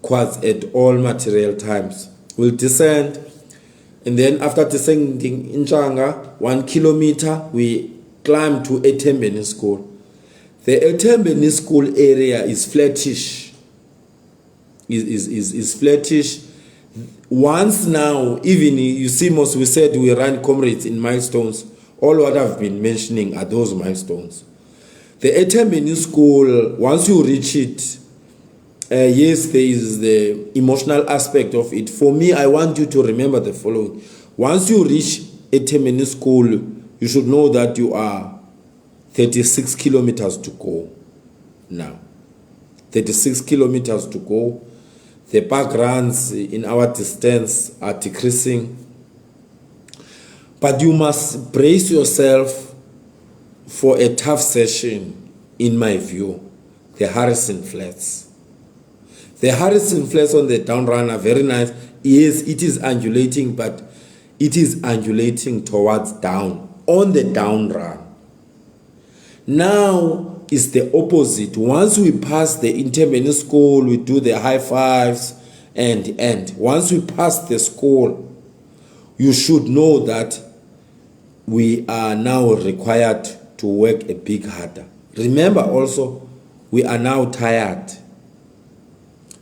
quads at all material times. We'll descend, and then after descending Inchanga 1 kilometer, we climb to Etembeni school. The Etembeni school area is flattish. Is flattish. Once now, even you see, most we said we run Comrades in milestones. All what I've been mentioning are those milestones. The Etembeni school, once you reach it, yes, there is the emotional aspect of it. For me, I want you to remember the following. Once you reach Etembeni school, you should know that you are 36 kilometers to go now. 36 kilometers to go. The park runs in our distance are decreasing. But you must brace yourself for a tough session, in my view. The Harrison Flats. The Harrison Flats on the down run are very nice. Yes, it is undulating, but it is undulating towards down, on the down run. Now is the opposite. Once we pass the Etembeni school, we do the high fives and end. Once we pass the school, you should know that we are now required to work a bit harder. Remember also, we are now tired.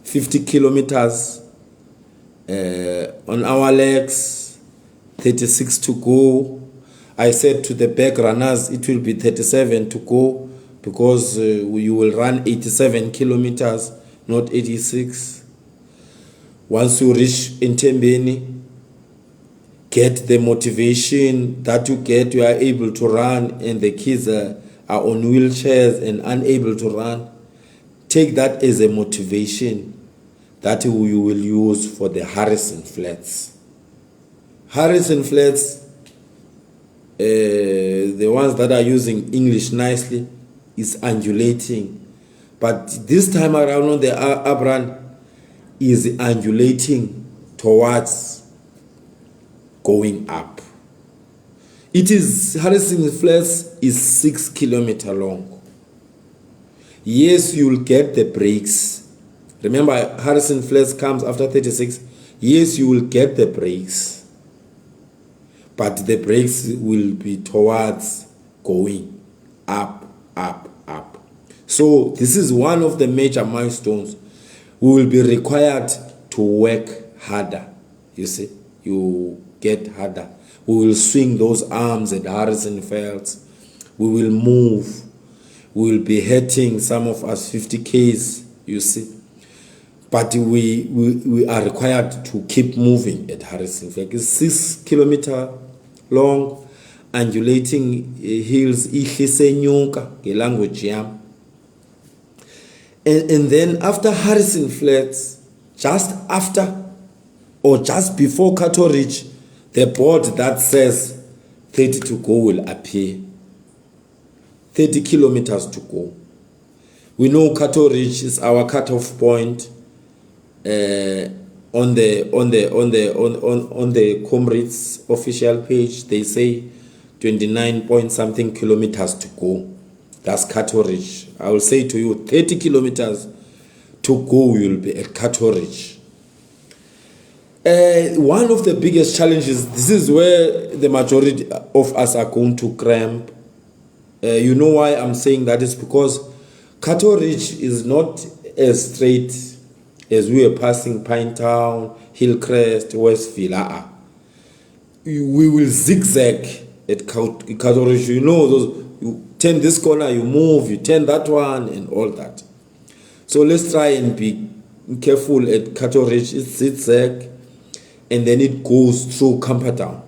50 kilometers on our legs, 36 to go. I said to the back runners, it will be 37 to go, because you will run 87 kilometers, not 86. Once you reach Etembeni, get the motivation that you get. You are able to run, and the kids are on wheelchairs and unable to run. Take that as a motivation that you will use for the Harrison Flats. Harrison Flats, the ones that are using English nicely, is undulating. But this time around on the up run is undulating towards going up. Harrison Flats is 6 kilometers long. Yes, you'll get the breaks. Remember, Harrison Flats comes after 36. Yes, you will get the breaks. But the breaks will be towards going up, up, up. So this is one of the major milestones. We will be required to work harder. You see, you get harder. We will swing those arms at Harrison Flats. We will move. We will be hitting some of us 50 Ks, you see. But we are required to keep moving at Harrison Flats. It's 6 kilometers long, undulating hills, ihlisenyuka, language yam. And then after Harrison Flats, just after or just before Cato Ridge, the board that says 30 to go will appear. 30 kilometers to go. We know Cato Ridge is our cutoff point on the Comrades official page. They say 29 point something kilometers to go. That's Cato Ridge. I will say to you, 30 kilometers to go, you will be at Cato Ridge. One of the biggest challenges, this is where the majority of us are going to cramp. You know why I'm saying that is because Cato Ridge is not as straight as we are passing Pinetown, Hillcrest, Westville. We will zigzag at Cato Ridge. You know, you turn this corner, you move, you turn that one, and all that. So let's try and be careful at Cato Ridge. It's zigzag, and then it goes through Camperdown.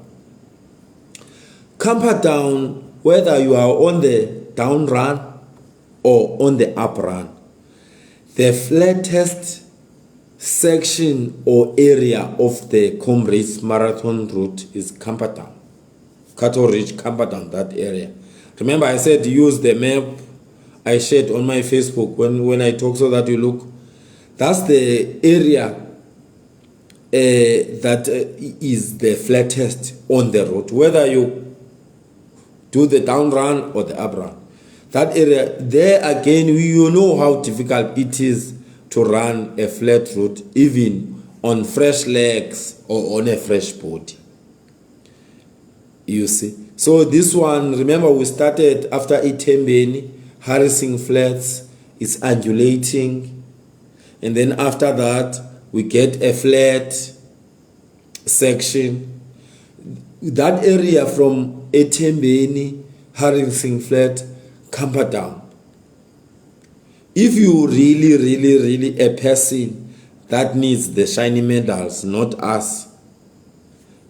Camperdown, whether you are on the down run or on the up run, the flattest section or area of the Comrades marathon route is Camperdown. Cato Ridge, Camperdown, that area. Remember, I said use the map I shared on my Facebook when I talk so that you look. That's the area that is the flattest on the road, whether you do the down run or the up run. That area, there again, you know how difficult it is to run a flat route, even on fresh legs or on a fresh body. You see. So this one, remember we started after Itembeni, Harrison Flats is undulating. And then after that, we get a flat section. That area from Itembeni, Harrison Flat, Camperdown. If you really a person that needs the shiny medals, not us,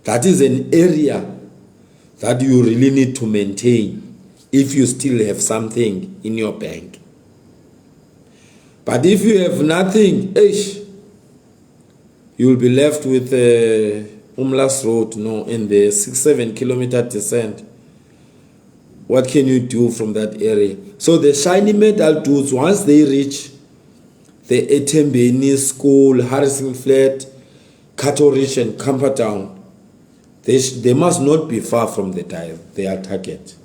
that is an area that you really need to maintain if you still have something in your bank. But if you have nothing, you will be left with Umlas Road, in the 6-7 kilometer descent. What can you do from that area? So the shiny medal dudes, once they reach the Itembeni School, Harrison Flat, Cato Ridge and Camperdown, they must not be far from their target.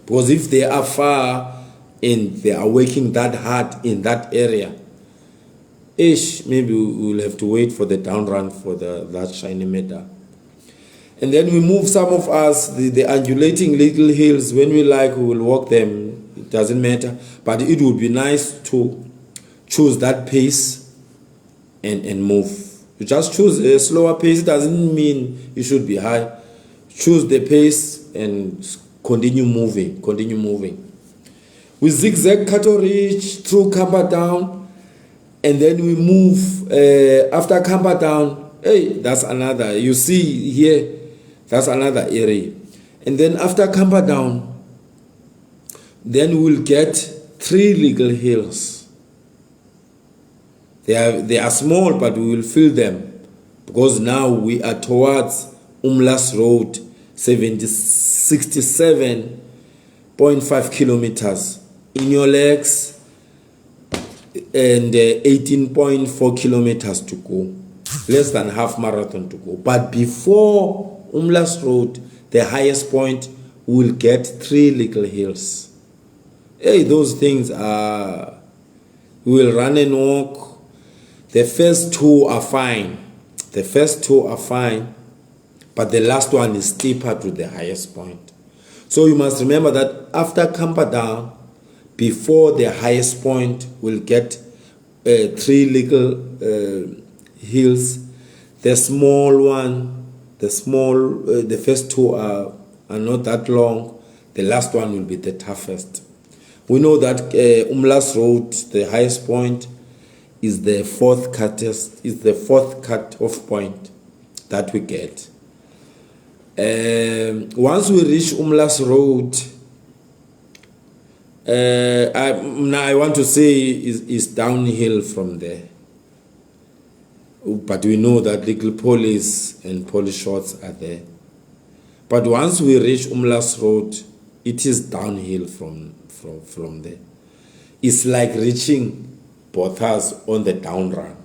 Because if they are far and they are working that hard in that area, maybe we will have to wait for the down run for that shiny medal. And then we move some of us, the undulating little hills, when we like, we will walk them. It doesn't matter. But it would be nice to choose that pace and move. You just choose a slower pace. It doesn't mean you should be high. Choose the pace and continue moving. We zigzag Cato Ridge through Camperdown, and then we move after Camperdown. That's another. You see here, that's another area. And then after Camperdown, then we'll get 3 legal hills. They are small, but we will fill them because now we are towards Umlas Road, 67.5 kilometers in your legs and 18.4 kilometers to go, less than half marathon to go. But before Umlas Road, the highest point, will get 3 little hills. Hey, those things are, we will run and walk. The first 2 are fine. The first 2 are fine, but the last one is steeper to the highest point. So you must remember that after Camperdown, before the highest point, we'll get 3 little hills. The small one, the first 2 are not that long. The last one will be the toughest. We know that Umlas Road, the highest point, is the 4th cut-off point that we get. Once we reach Umlas Road, I want to say is downhill from there. But we know that little police and police shots are there. But once we reach Umlas Road, it is downhill from there. It's like reaching Bothas on the down run.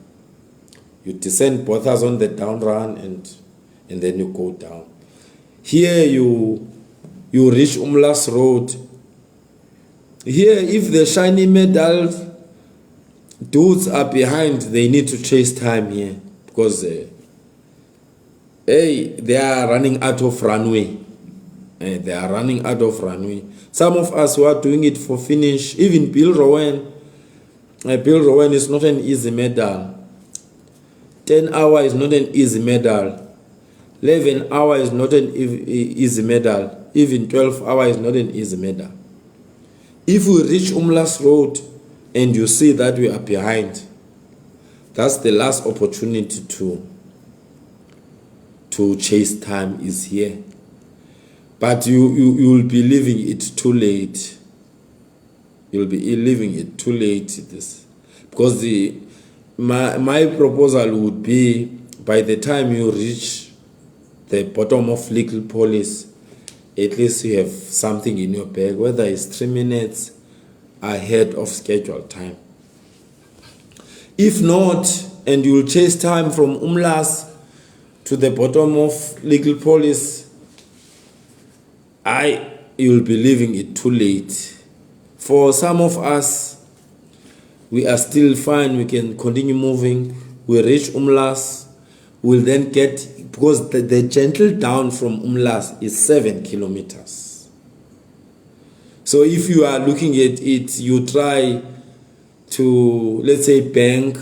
You descend Bothas on the down run and then you go down. Here you reach Umlas Road. Here, if the shiny medal dudes are behind, they need to chase time here because they are running out of runway. They are running out of runway. Some of us who are doing it for finish, even Bill Rowan is not an easy medal. 10 hours is not an easy medal. 11 hours is not an easy medal. Even 12 hours is not an easy medal. If we reach Umlas Road and you see that we are behind, that's the last opportunity to chase time is here. But you will be leaving it too late. You'll be leaving it too late. Because my proposal would be, by the time you reach the bottom of Little Police, at least you have something in your bag, whether it's 3 minutes ahead of scheduled time. If not, and you'll chase time from Umlas to the bottom of Little Police, you'll be leaving it too late. For some of us, we are still fine, we can continue moving. We reach Umlas, we'll then get, because the gentle down from Umlas is 7 kilometers. So if you are looking at it, you try to, let's say, bank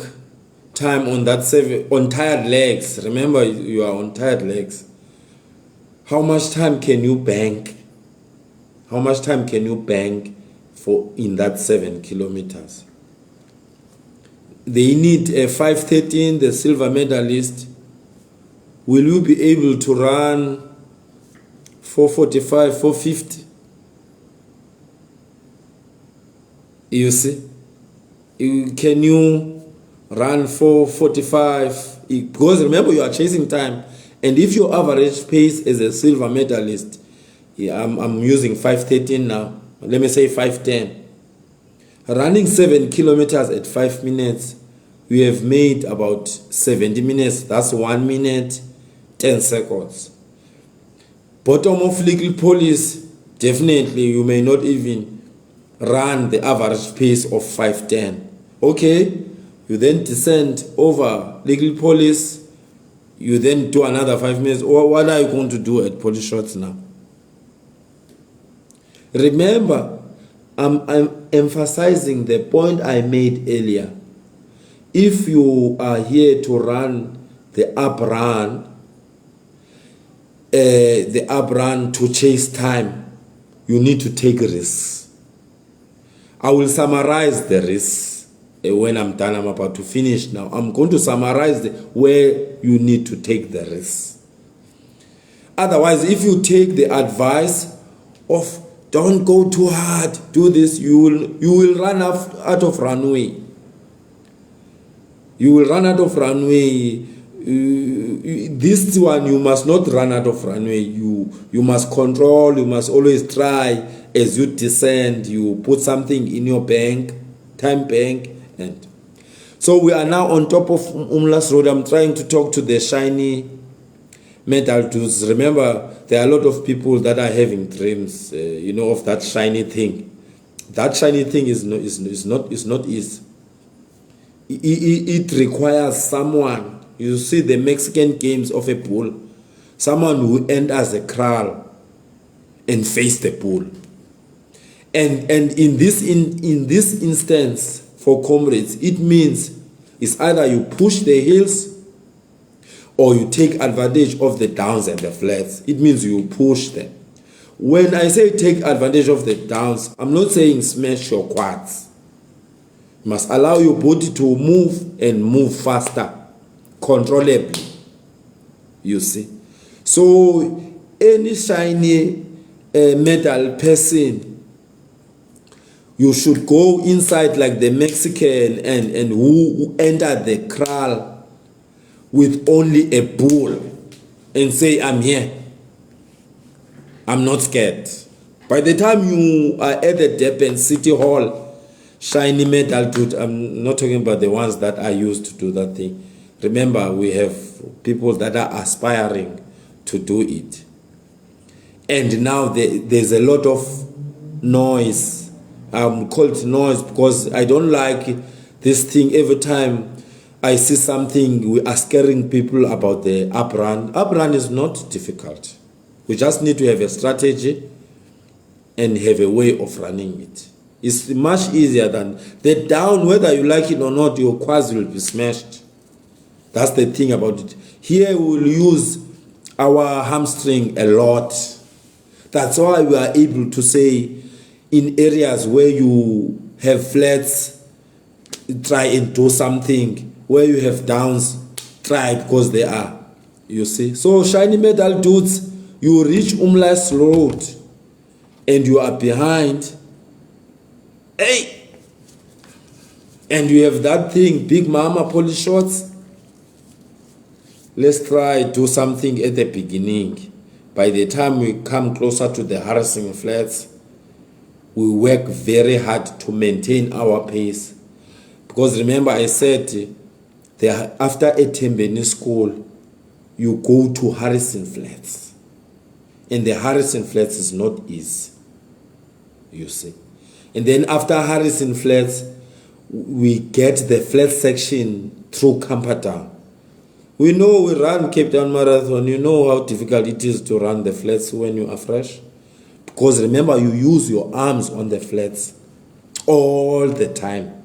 time on that 7, on tired legs. Remember, you are on tired legs. How much time can you bank? How much time can you bank for in that 7 kilometers? They need a 5:13, the silver medalist. Will you be able to run 4:45, 4:50? You see? Can you run 4:45? Because remember, you are chasing time. And if your average pace as a silver medalist, I'm using 5:13 now, let me say 5:10. Running 7 kilometers at 5 minutes, we have made about 70 minutes. That's 1 minute, 10 seconds. Bottom of Little Police, definitely you may not even run the average pace of 5:10. Okay, you then descend over Little Police, you then do another 5 minutes. Or what are you going to do at Police Shots now? Remember, I'm emphasizing the point I made earlier. If you are here to run the up run to chase time, you need to take risks. I will summarize the risks when I'm done. I'm about to finish now. I'm going to summarize where you need to take the risks. Otherwise, if you take the advice of don't go too hard, do this, you will run out of runway. You will run out of runway. This one, you must not run out of runway. You must control, you must always try as you descend, you put something in your bank, time bank. And so we are now on top of Umlas Road. I'm trying to talk to the shiny metal dudes. Remember, there are a lot of people that are having dreams, of that shiny thing. That shiny thing is not easy. It requires someone. You see the Mexican games of a bull, someone who enters a kraal and face the bull. And in this instance for Comrades, it means it's either you push the hills or you take advantage of the downs and the flats. It means you push them. When I say take advantage of the downs, I'm not saying smash your quads. You must allow your body to move and move faster, controllably. You see. So any shiny metal person, you should go inside like the Mexican and who entered the kraal with only a bull and say, I'm here. I'm not scared. By the time you are at the Durban City Hall, shiny metal dude, I'm not talking about the ones that are used to do that thing. Remember, we have people that are aspiring to do it. And now there's a lot of noise. Call it noise because I don't like this thing. Every time I see something, we are scaring people about the uprun. Uprun is not difficult. We just need to have a strategy and have a way of running it. It's much easier than the down. Whether you like it or not, your quads will be smashed. That's the thing about it. Here we will use our hamstring a lot. That's why we are able to say in areas where you have flats, try and do something. Where you have downs, try because they are. You see. So shiny metal dudes, you reach Umlas Road and you are behind. Hey! And you have that thing, Big Mama police shots. Let's try do something at the beginning. By the time we come closer to the harassing flats, we work very hard to maintain our pace. Because remember I said, after a Tembeni school, you go to Harrison Flats. And the Harrison Flats is not easy, you see. And then after Harrison Flats, we get the flat section through Camperdown. We know we run Cape Town Marathon. You know how difficult it is to run the flats when you are fresh. Because remember, you use your arms on the flats all the time.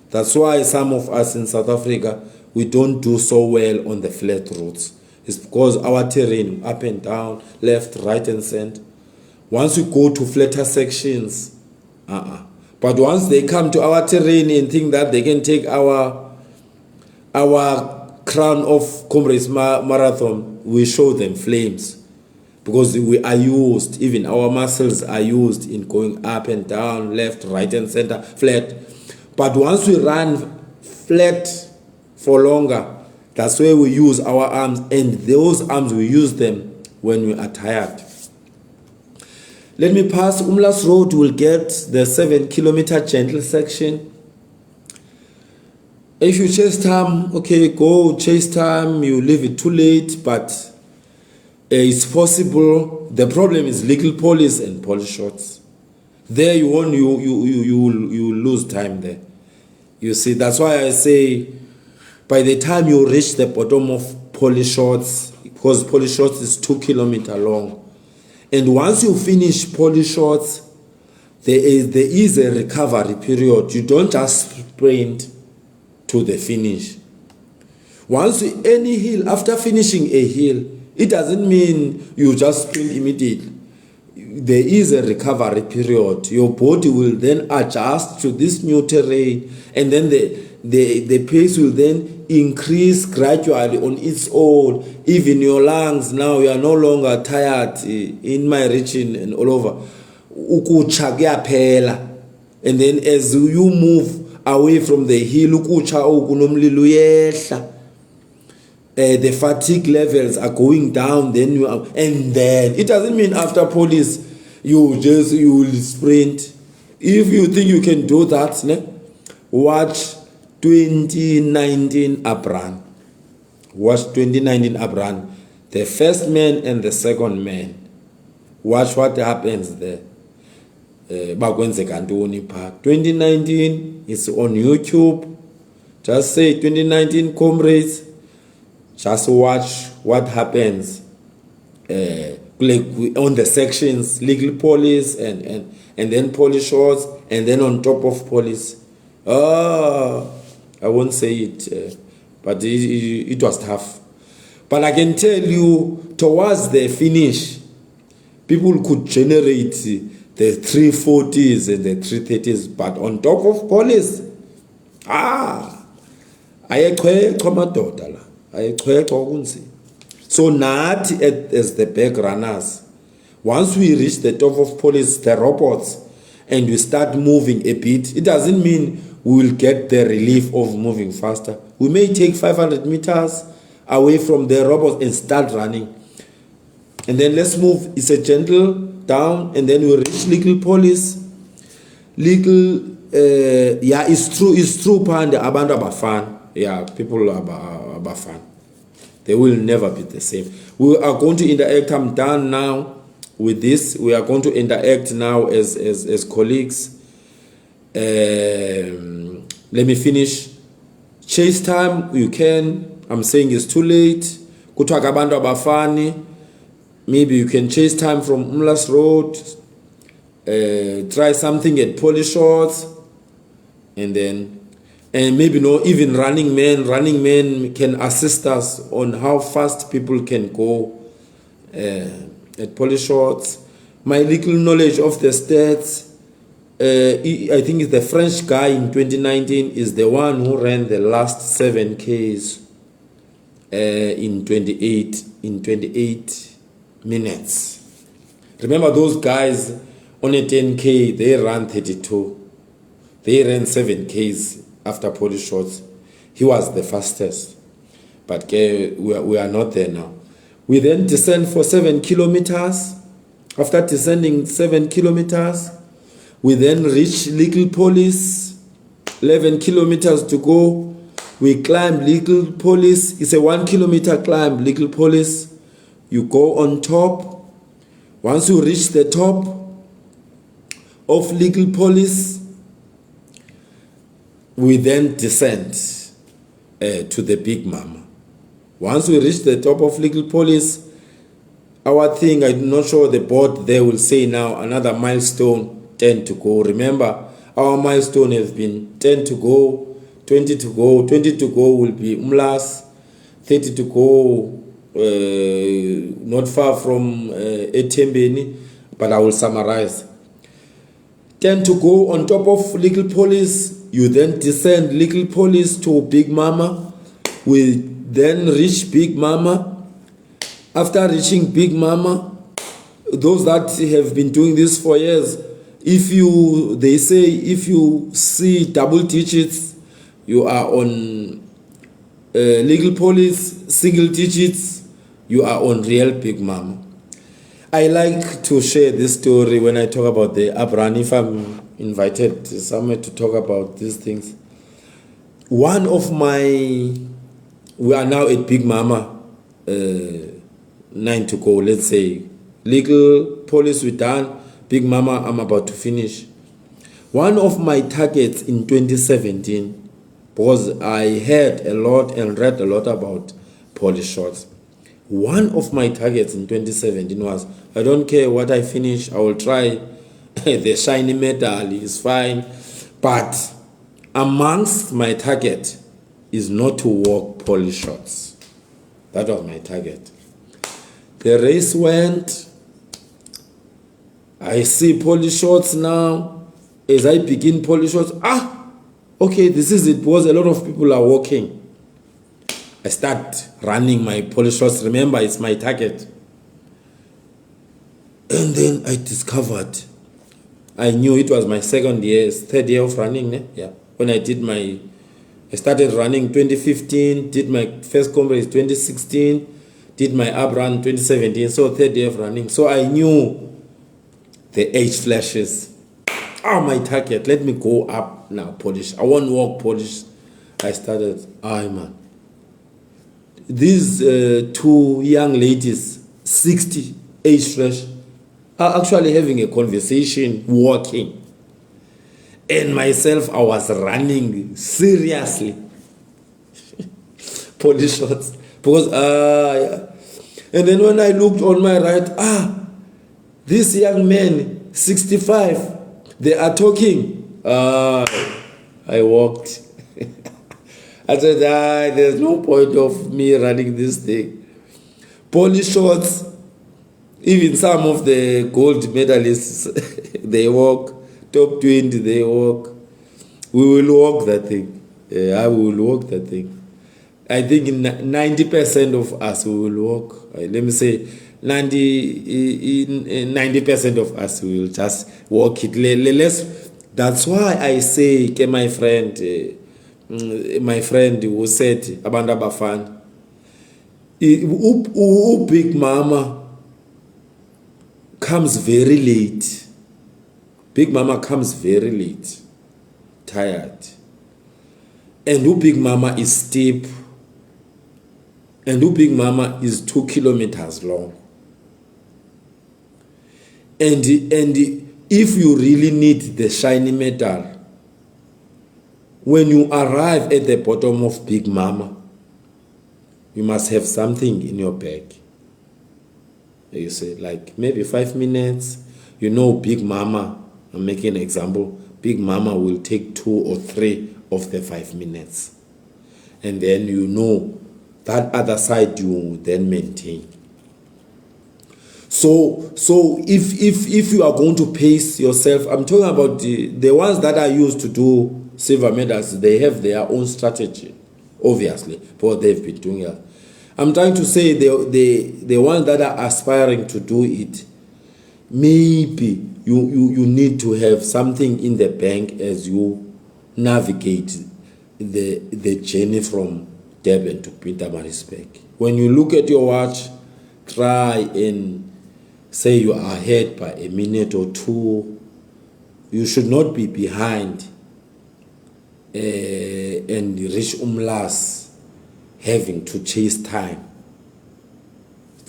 That's why some of us in South Africa, we don't do so well on the flat routes. It's because our terrain, up and down, left, right and center. Once you go to flatter sections, But once they come to our terrain and think that they can take our crown of Comrades Marathon, we show them flames. Because we are used, even our muscles are used in going up and down, left, right and center, flat. But once we run flat for longer, that's where we use our arms, and those arms we use them when we are tired. Let me pass Umlas Road, we'll get the 7-kilometer gentle section. If you chase time, okay, go chase time, you leave it too late, but it's possible. The problem is legal police and police shots. There you won't, you lose time there. You see, that's why I say, by the time you reach the bottom of police shots, because police shots is 2 kilometers long, and once you finish police shots, there is a recovery period. You don't just sprint to the finish. Once any hill, after finishing a hill, it doesn't mean you just sprint immediately. There is a recovery period. Your body will then adjust to this new terrain, and then the pace will then increase gradually on its own. Even your lungs, now you are no longer tired in my region and all over. Ukucha kuyaphela. And then as you move away from the hill, ukucha okunomlilo uyehla. The fatigue levels are going down, then you are, and then it doesn't mean after police you will sprint. If you think you can do that, watch 2019 Abran. Watch 2019 Abran. The first man and the second man. Watch what happens there. Bakwenzeka ntoni pha. 2019 is on YouTube. Just say 2019 Comrades. Just watch what happens like on the sections, legal police and then police shorts, and then on top of police. I won't say it, but it was tough. But I can tell you, towards the finish, people could generate the 340s and the 330s, but on top of police, so not as the back runners. Once we reach the top of police, the robots, and we start moving a bit, it doesn't mean we will get the relief of moving faster. We may take 500 meters away from the robots and start running. And then let's move. It's a gentle down, and then we reach legal police. Legal, it's true, Pand, abantu abafan. Yeah, people are abafan. They will never be the same. We are going to interact. I'm done now with this. We are going to interact now as colleagues. Let me finish. Chase time, you can. I'm saying it's too late. Kutwaka abantu abafani. Maybe you can chase time from Umlas Road. Try something at Polish Shorts. And maybe even running men can assist us on how fast people can go at Polish Shorts. My little knowledge of the stats, I think it's the French guy in 2019 is the one who ran the last 7Ks in 28 minutes. Remember those guys on a 10K, they ran 32. They ran 7Ks after Polish Shorts. He was the fastest. But we are not there now. We then descend for 7 kilometers. After descending 7 kilometers, we then reach legal police. 11 kilometers to go. We climb legal police. It's a 1 kilometer climb, legal police. You go on top. Once you reach the top of legal police, we then descend to the Big Mama. Once we reach the top of legal police, our thing, I'm not sure the board there will say now another milestone, 10 to go. Remember, our milestone has been 10 to go, 20 to go. 20 to go will be Umlas, 30 to go, not far from Etembeni, but I will summarize. 10 to go on top of legal police. You then descend legal police to Big Mama. We then reach Big Mama. After reaching Big Mama, those that have been doing this for years, they say if you see double digits, you are on legal police, single digits, you are on real Big Mama. I like to share this story when I talk about the uprun, if I'm invited somewhere to talk about these things. We are now at Big Mama, 9 to go, let's say. Legal police, we done. Big Mama, I'm about to finish. One of my targets in 2017, because I heard a lot and read a lot about police shots. One of my targets in 2017 was, I don't care what I finish, I will try the shiny medal, is fine. But amongst my target is not to walk police shots. That was my target. The race went. I see police shots now. As I begin police shots, okay, this is it, because a lot of people are walking. I start running my police shots. Remember, it's my target. And then I discovered, I knew it was my third year of running. Yeah. When I started running 2015, did my first Comrades 2016, did my uprun 2017, so third year of running. So I knew the age flashes. My target, let me go up now, polish. I won't walk polish. I started, man. these two young ladies, 60 age fresh, are actually having a conversation, walking. And myself, I was running seriously. Police shots. Because, yeah. And then when I looked on my right, this young man, 65, they are talking. I walked. I said, there's no point of me running this thing. Police shots, even some of the gold medalists, they walk. Top 20, they walk. We will walk that thing. I will walk that thing. I think 90% of us we will walk. Let me say 90% of us will just walk it. That's why I say, my friend who said, Abanda Bafan, Big Mama comes very late. Big Mama comes very late, tired. And Big Mama is steep. And Big Mama is 2 kilometers long. And if you really need the shiny metal, when you arrive at the bottom of Big Mama, you must have something in your bag. You say, like maybe 5 minutes. You know, Big Mama, I'm making an example, Big Mama will take 2 or 3 of the 5 minutes. And then you know that other side you then maintain. So if you are going to pace yourself, I'm talking about the ones that are used to do silver medals, they have their own strategy, obviously, but they've been doing it. I'm trying to say the ones that are aspiring to do it, maybe you need to have something in the bank as you navigate the journey from Durban to Pietermaritzburg. When you look at your watch, try and say you are ahead by a minute or 2. You should not be behind and reach Umlas having to chase time.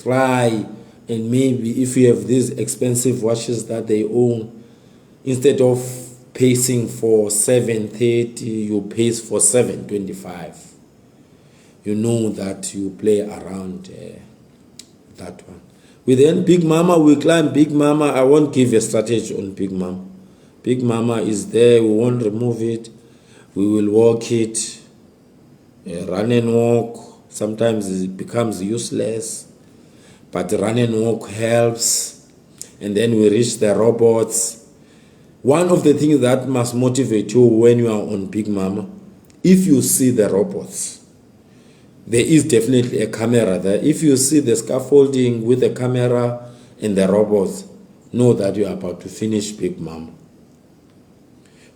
Try and maybe if you have these expensive watches that they own, instead of pacing for 7:30, you pace for 7:25. You know that you play around that one. We then Big Mama, we climb Big Mama. I won't give a strategy on Big Mama. Big Mama is there. We won't remove it. We will walk it. Run and walk. Sometimes it becomes useless. But run and walk helps. And then we reach the robots. One of the things that must motivate you when you are on Big Mama, if you see the robots, there is definitely a camera there. If you see the scaffolding with the camera and the robots, know that you are about to finish Big Mama.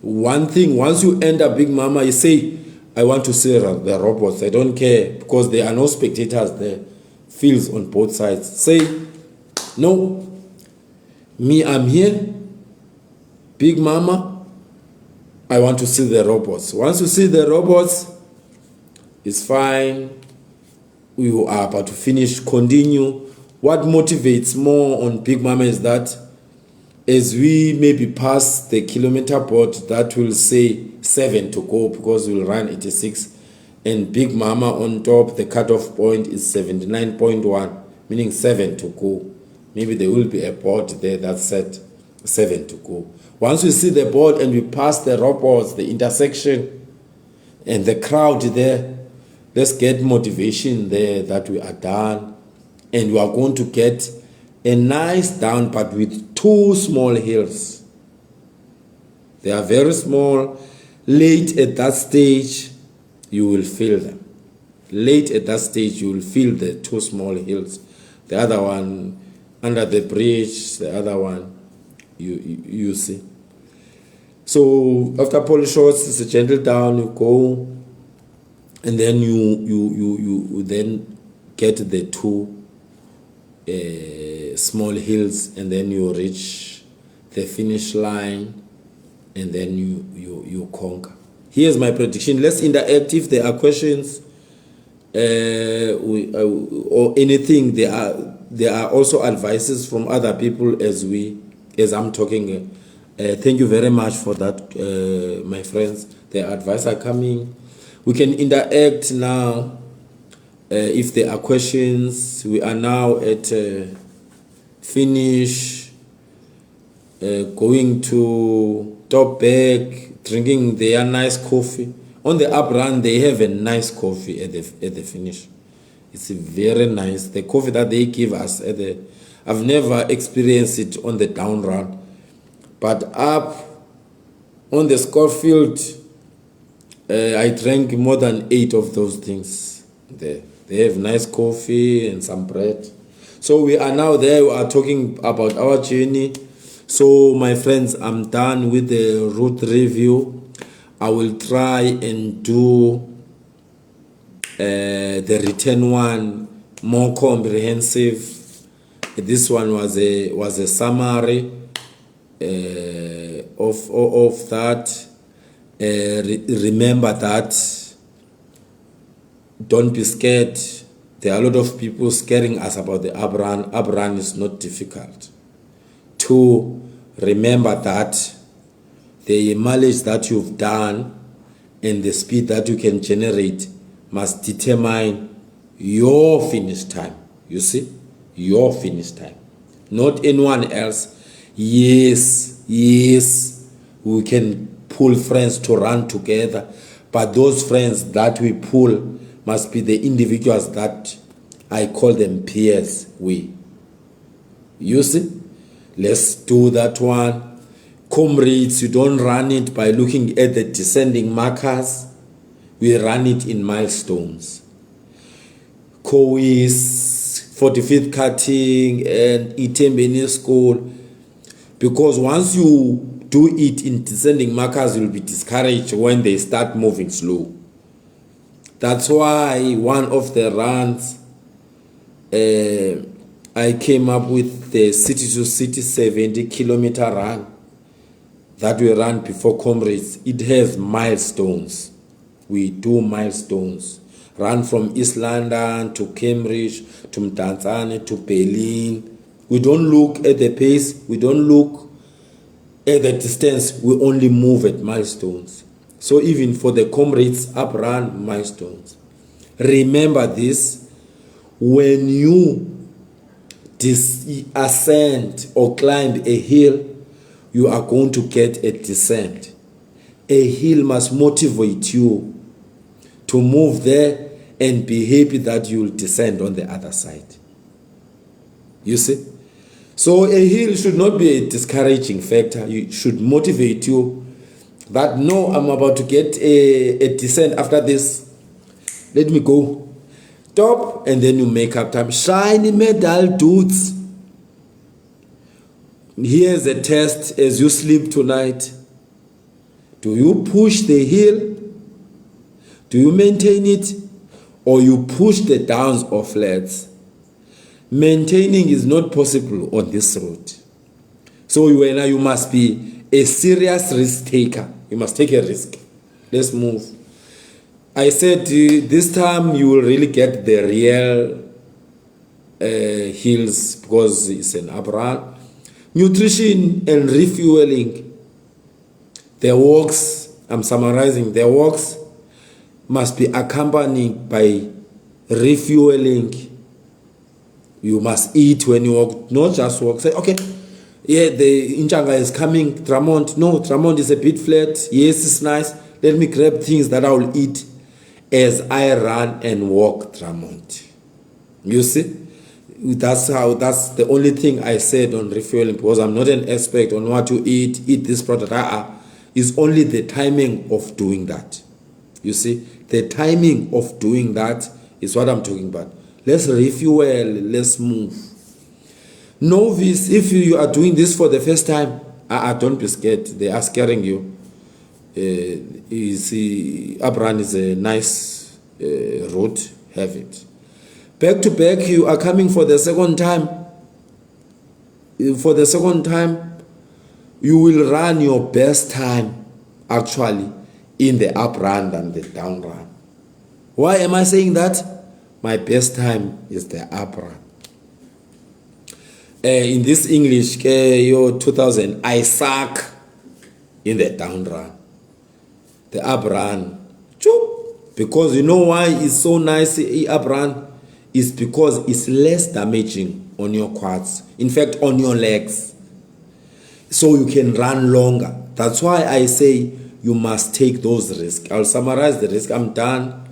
One thing, once you enter Big Mama, you say, I want to see the robots. I don't care because there are no spectators there. Fields on both sides. Say, no, me, I'm here. Big Mama, I want to see the robots. Once you see the robots, it's fine. We are about to finish. Continue. What motivates more on Big Mama is that as we maybe pass the kilometer board, that will say 7 to go because we'll run 86. And Big Mama on top, the cutoff point is 79.1, meaning 7 to go. Maybe there will be a board there that said 7 to go. Once we see the board and we pass the robots, the intersection, and the crowd there, let's get motivation there that we are done. And we are going to get a nice down, but with 2 small hills. They are very small. Late at that stage, you will feel them. Late at that stage, you will feel the 2 small hills. The other one under the bridge, the other one you see. So after polish shots, it's a gentle down, you go, and then you then get the 2 small hills, and then you reach the finish line, and then you conquer. Here's my prediction. Let's interact. If there are questions, or anything. There are also advices from other people as I'm talking. Thank you very much for that, my friends. The advice are coming. We can interact now. If there are questions, we are now at finish, going to top back, drinking their nice coffee. On the up run, they have a nice coffee at the finish. It's very nice. The coffee that they give us I've never experienced it on the down run, but up on the Scorefield, I drank more than 8 of those things there. They have nice coffee and some bread. So we are now there. We are talking about our journey. So my friends, I'm done with the route review. I will try and do the written one more comprehensive. This one was a summary of that. Remember that. Don't be scared. There are a lot of people scaring us about the up run. Up run is not difficult. 2, remember that the mileage that you've done and the speed that you can generate must determine your finish time. You see? Your finish time. Not anyone else. Yes, we can pull friends to run together, but those friends that we pull must be the individuals that I call them peers. You see? Let's do that one. Comrades, you don't run it by looking at the descending markers. We run it in milestones. Coes, 45th cutting, and Itembeni school. Because once you do it in descending markers, you'll be discouraged when they start moving slow. That's why one of the runs, I came up with the city to city 70-kilometer run that we ran before Comrades. It has milestones. We do milestones. Run from East London to Cambridge to Mdantsane to Berlin. We don't look at the pace. We don't look at the distance. We only move at milestones. So even for the Comrades up run, milestones. Remember this: when you ascend or climb a hill, you are going to get a descent. A hill must motivate you to move there and be happy that you will descend on the other side. You see? So a hill should not be a discouraging factor. It should motivate you that, no, I'm about to get a descent after this. Let me go. Stop, and then you make up time. Shiny medal dudes. Here's a test as you sleep tonight. Do you push the hill? Do you maintain it? Or you push the downs or flats? Maintaining is not possible on this road. So you must be a serious risk taker. You must take a risk. Let's move. I said this time you will really get the real hills because it's an up run. Nutrition and refueling. The walks, I'm summarizing, the walks must be accompanied by refueling. You must eat when you walk, not just walk. Say, okay, yeah, the Inchanga is coming, Tramont. No, Tramont is a bit flat. Yes, it's nice. Let me grab things that I will eat as I run and walk Tramont. You see? That's the only thing I said on refueling, because I'm not an expert on what to eat this product. It's only the timing of doing that. You see? The timing of doing that is what I'm talking about. Let's refuel, let's move. Novice, if you are doing this for the first time, don't be scared. They are scaring you. You see, Abran is a nice route, have it. Back to back, you are coming for the second time. For the second time, you will run your best time, actually, in the up run than the down run. Why am I saying that? My best time is the up run. In this English, your 2000, I suck in the down run. The up run, choop. Because you know why it's so nice, up run? It's because it's less damaging on your quads. In fact, on your legs. So you can run longer. That's why I say you must take those risks. I'll summarize the risk. I'm done.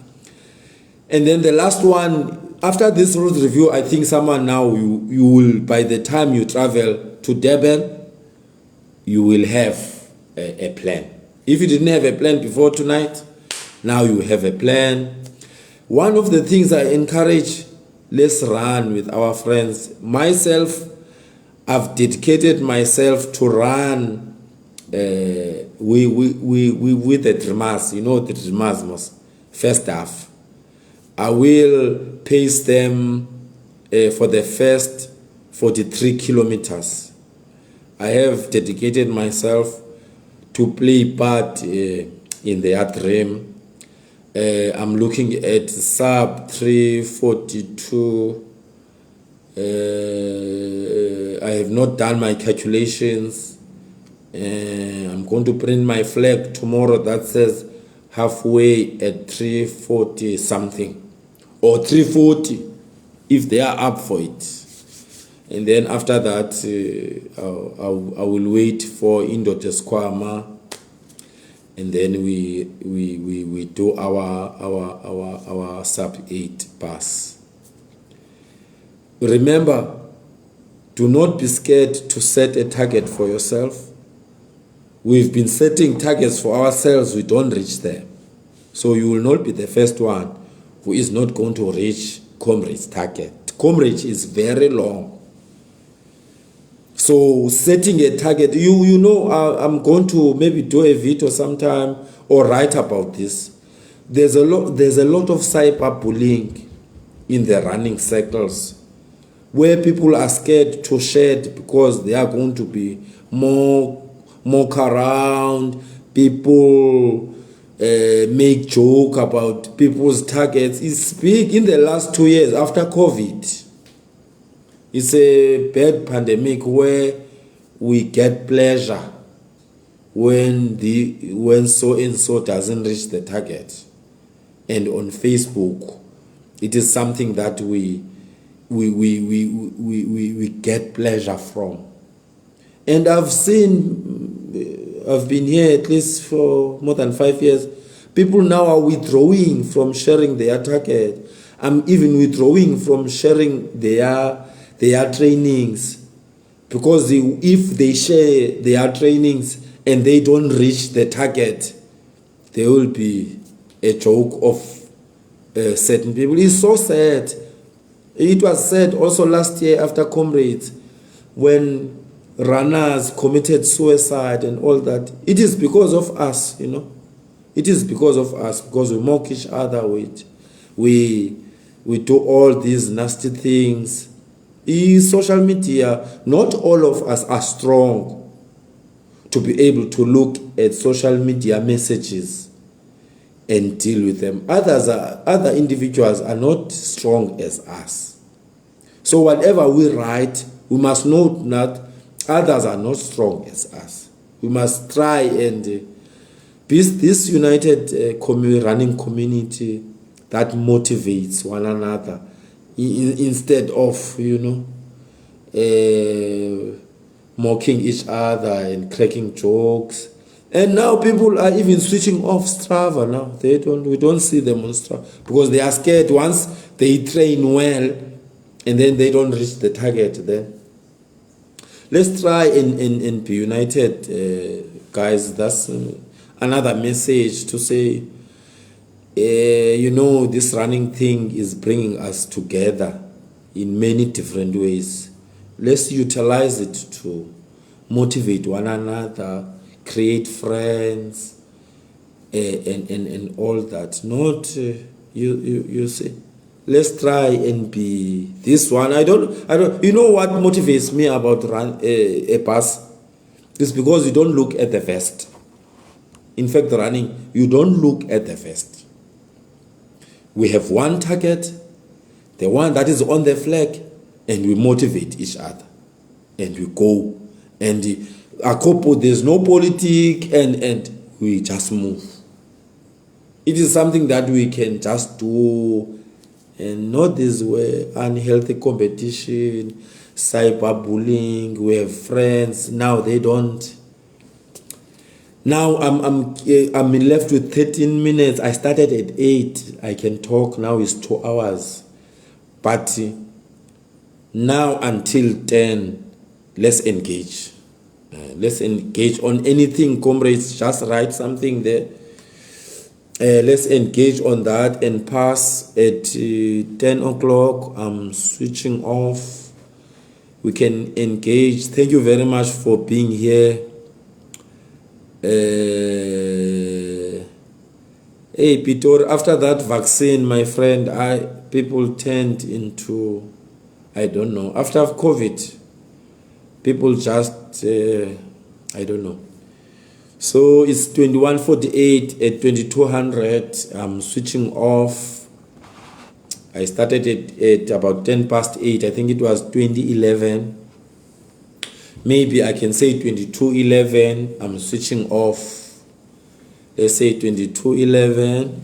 And then the last one, after this road review, I think someone now, you will, by the time you travel to Durban, you will have a plan. If you didn't have a plan before tonight, now you have a plan. One of the things I encourage, let's run with our friends. Myself, I've dedicated myself to run with the dreamers. You know the dreamers, first half. I will pace them for the first 43 kilometers. I have dedicated myself to play part in their dream. I'm looking at sub 342. I have not done my calculations. I'm going to print my flag tomorrow that says halfway at 340 something. Or 340 if they are up for it. And then after that, I will wait for Indote Squama, and then we do our sub 8 pass. Remember, do not be scared to set a target for yourself. We've been setting targets for ourselves, we don't reach them. So you will not be the first one who is not going to reach Comrades' target. Comrades is very long. So setting a target, you know, I'm going to maybe do a video sometime or write about this. There's a lot of cyberbullying in the running circles where people are scared to shed because they are going to be mock around. People make joke about people's targets. It's big in the last 2 years after COVID. It's a bad pandemic where we get pleasure when so and so doesn't reach the target. And on Facebook, it is something that we get pleasure from. And I've been here at least for more than 5 years. People now are withdrawing from sharing their target. I'm even withdrawing from sharing their trainings, because if they share their trainings and they don't reach the target, there will be a joke of certain people. It's so sad. It was said also last year after Comrades, when runners committed suicide and all that. It is because of us, you know. It is because of us, because we mock each other with, we do all these nasty things. In social media, not all of us are strong to be able to look at social media messages and deal with them. Other individuals are not strong as us. So whatever we write, we must know that others are not strong as us. We must try and be this united running community that motivates one another, instead of, mocking each other and cracking jokes. And now people are even switching off Strava now. We don't see them on Strava because they are scared once they train well and then they don't reach the target. Then let's try and be united, guys. That's another message to say. This running thing is bringing us together in many different ways. Let's utilize it to motivate one another, create friends, and all that. Not you see. Let's try and be this one. I don't. You know what motivates me about a pass? It's because you don't look at the vest. In fact, running, you don't look at the vest. We have one target, the one that is on the flag, and we motivate each other, and we go, and there's no politic, and we just move. It is something that we can just do, and not this way, unhealthy competition, cyberbullying. We have friends, now they don't. Now I'm left with 13 minutes. I started at 8. I can talk now. It's 2 hours, but now until 10, let's engage. Let's engage on anything, comrades. Just write something there. Let's engage on that and pass at 10 o'clock. I'm switching off. We can engage. Thank you very much for being here. Hey, Pitor, after that vaccine, my friend, people turned into, I don't know, after COVID, people just, I don't know. So it's 21:48 at 2200. I'm switching off. I started at about 8:10. I think it was 2011. Maybe I can say 22:11. I'm switching off. Let's say 22:11.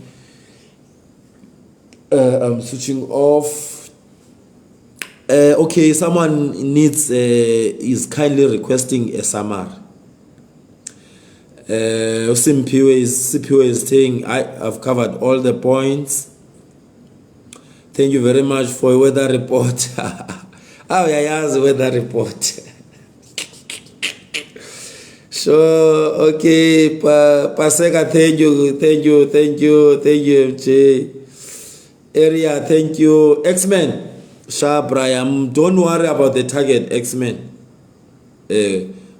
I'm switching off. Okay, someone is kindly requesting a summary. Simpiwe is saying, I've covered all the points. Thank you very much for a weather report. Yes, weather report. Sure, okay, Paseka, thank you, MJ. Area, thank you. X-Men, Brian, don't worry about the target, X-Men.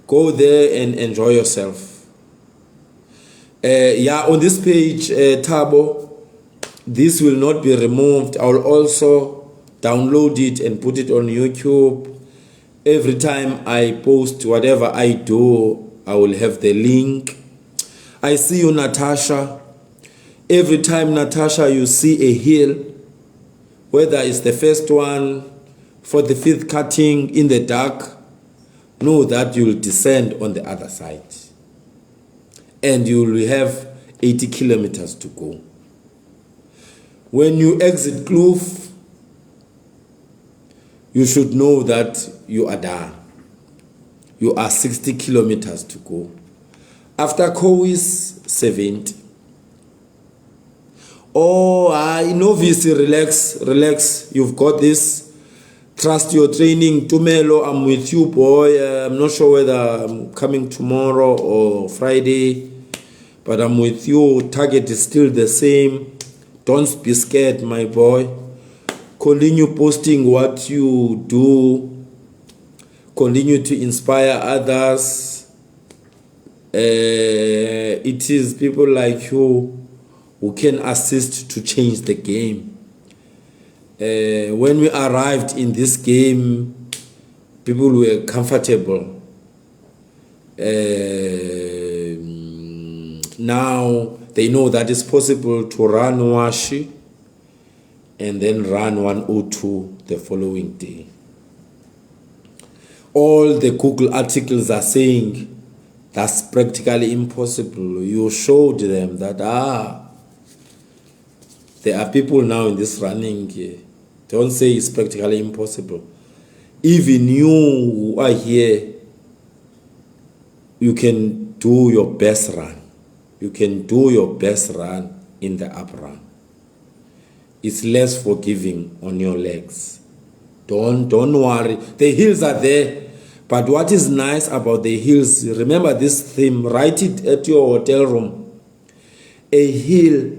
Go there and enjoy yourself. On this page, Tabo, this will not be removed. I will also download it and put it on YouTube. Every time I post whatever I do, I will have the link. I see you, Natasha. Every time, Natasha, you see a hill, whether it's the first one, for the 5th cutting in the dark, know that you will descend on the other side. And you will have 80 kilometers to go. When you exit Kloof, you should know that you are done. You are 60 kilometers to go. After Kowis, 70. Novice, relax. You've got this. Trust your training. Tumelo, I'm with you, boy. I'm not sure whether I'm coming tomorrow or Friday, but I'm with you. Target is still the same. Don't be scared, my boy. Continue posting what you do. Continue to inspire others. It is people like you who can assist to change the game. When we arrived in this game, people were comfortable. Now they know that it's possible to run Washi and then run 102 the following day. All the Google articles are saying that's practically impossible. You showed them that there are people now in this running. Don't say it's practically impossible. Even you who are here, you can do your best run. You can do your best run in the up run. It's less forgiving on your legs. Don't worry. The hills are there. But what is nice about the hills, remember this theme, write it at your hotel room. A hill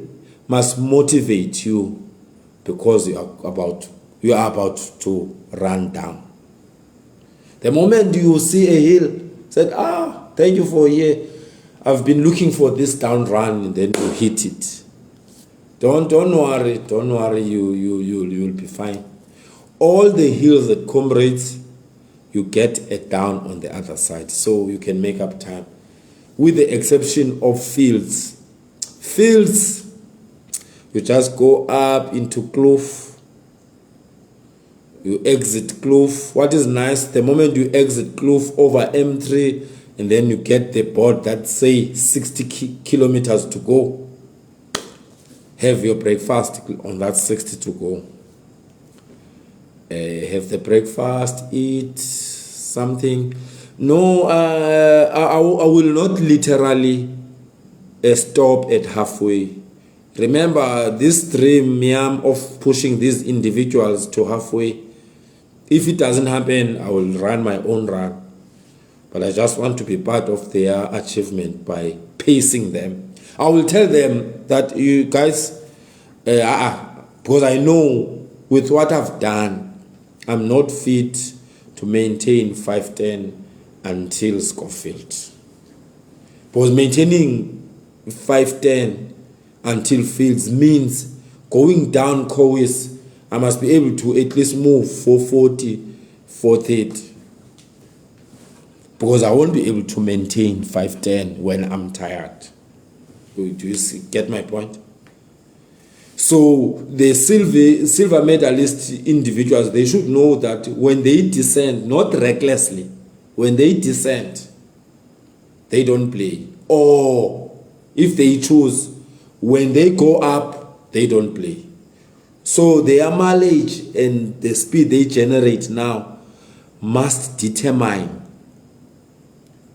must motivate you because you are about to run down. The moment you see a hill, said, thank you for here. I've been looking for this down run, and then you hit it. Don't worry, you'll be fine. All the hills at Comrades, you get it down on the other side, so you can make up time. With the exception of fields. Fields, you just go up into Kloof You exit Kloof. What is nice, the moment you exit Kloof over M3, and then you get the board that say 60 kilometers to go, have your breakfast on that 60 to go. Have the breakfast, eat something. No, I will not literally stop at halfway. Remember this dream of pushing these individuals to halfway. If it doesn't happen, I will run my own run. But I just want to be part of their achievement by pacing them. I will tell them that you guys, because I know with what I've done, I'm not fit to maintain 510 until Schofield. Because maintaining 510 until Fields means going down Cowes, I must be able to at least move 440, 430. Because I won't be able to maintain 510 when I'm tired. Do you get my point? So the silver medalist individuals, they should know that when they descend, not recklessly, when they descend, they don't play. Or if they choose, when they go up, they don't play. So their mileage and the speed they generate now must determine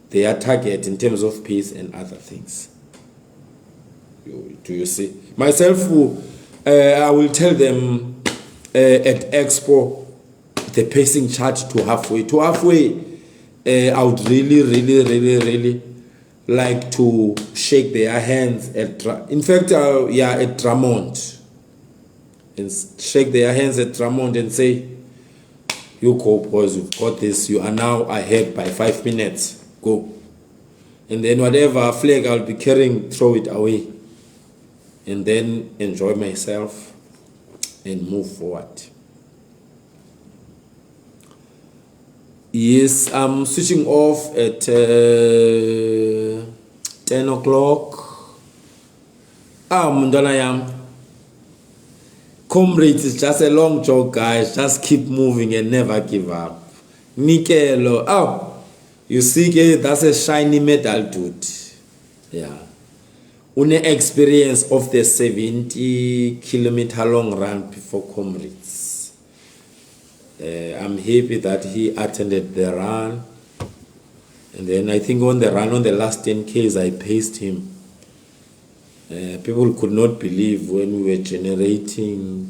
their target in terms of pace and other things. Do you see? Myself, I will tell them at Expo, the pacing chart to halfway. To halfway, I would really like to shake their hands at Drummond. And shake their hands at Drummond and say, you go boys, you've got this, you are now ahead by 5 minutes, go. And then whatever flag I'll be carrying, throw it away. And then enjoy myself and move forward. Yes, I'm switching off at 10 o'clock. Mndana yam. Comrades is just a long joke, guys. Just keep moving and never give up. Nikelo. You see, that's a shiny metal dude. Yeah. Une experience of the 70-kilometer long run before Comrades. I'm happy that he attended the run. And then I think on the run, on the last 10Ks, I paced him. People could not believe when we were generating,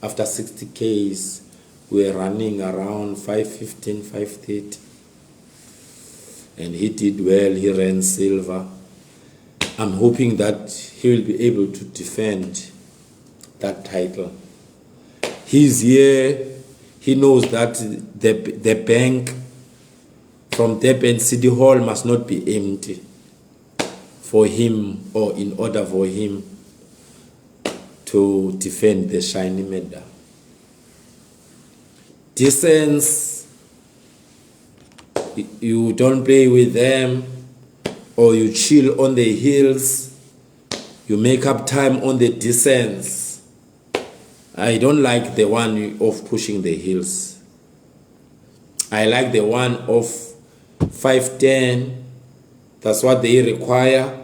after 60Ks, we were running around 5:15, 5:30. And he did well, he ran silver. I'm hoping that he will be able to defend that title. He's here, he knows that the bank from Durban City Hall must not be empty for him, or in order for him to defend the shiny medal. Distance, you don't play with them, or you chill on the hills, you make up time on the descents. I don't like the one of pushing the hills. I like the one of 510. That's what they require.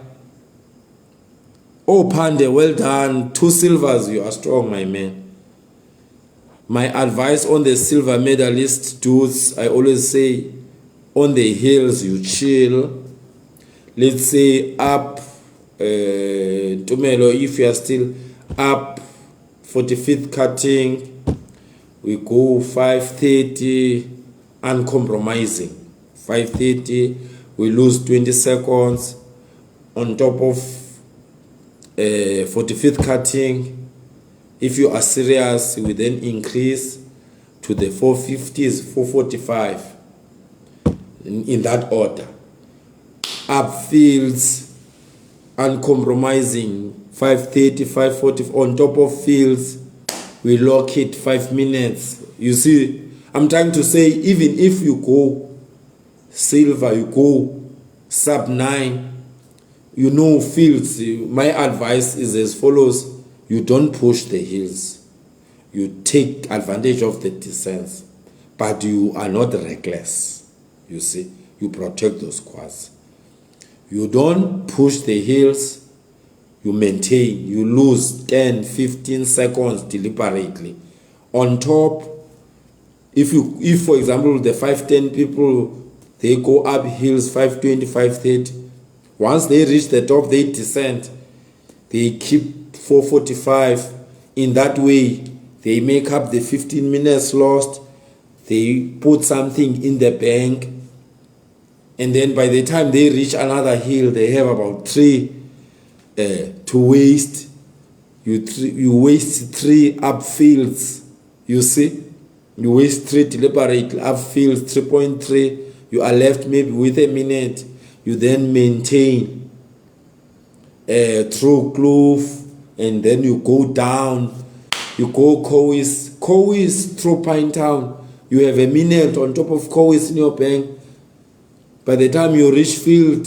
Oh, Pande, well done. 2 silvers, you are strong, my man. My advice on the silver medalist dudes, I always say, on the hills, you chill. Let's say up, Tumelo, if you are still up 45th cutting, we go 5:30, uncompromising. 5:30, we lose 20 seconds. On top of 45th cutting, if you are serious, we then increase to the 450s, 445, in that order. Upfields, uncompromising, 5:30, 5:40. On top of fields, we lock it 5 minutes. You see, I'm trying to say, even if you go silver, you go sub 9, you know fields. My advice is as follows: you don't push the hills. You take advantage of the descents, but you are not reckless. You see, you protect those quads. You don't push the hills, you maintain, you lose 10, 15 seconds deliberately. On top, if for example the 510 people, they go up hills 520, 530, once they reach the top, they descend, they keep 445. In that way, they make up the 15 minutes lost, they put something in the bank, and then by the time they reach another hill, they have about 3 to waste. You waste 3 upfields. You see, you waste 3 deliberately upfields, 3.3. You are left maybe with a minute. You then maintain through Kloof, and then you go down. You go Coes through Pinetown. You have a minute on top of Coes in your bank. By the time you reach field,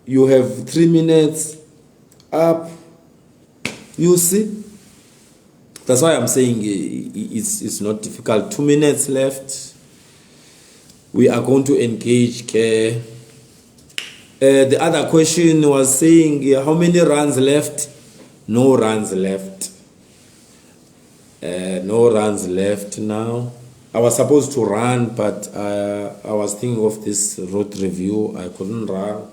you have 3 minutes up. You see? That's why I'm saying it's not difficult. 2 minutes left. We are going to engage care. The other question was saying how many runs left? No runs left. No runs left now. I was supposed to run, but I was thinking of this road review. I couldn't run.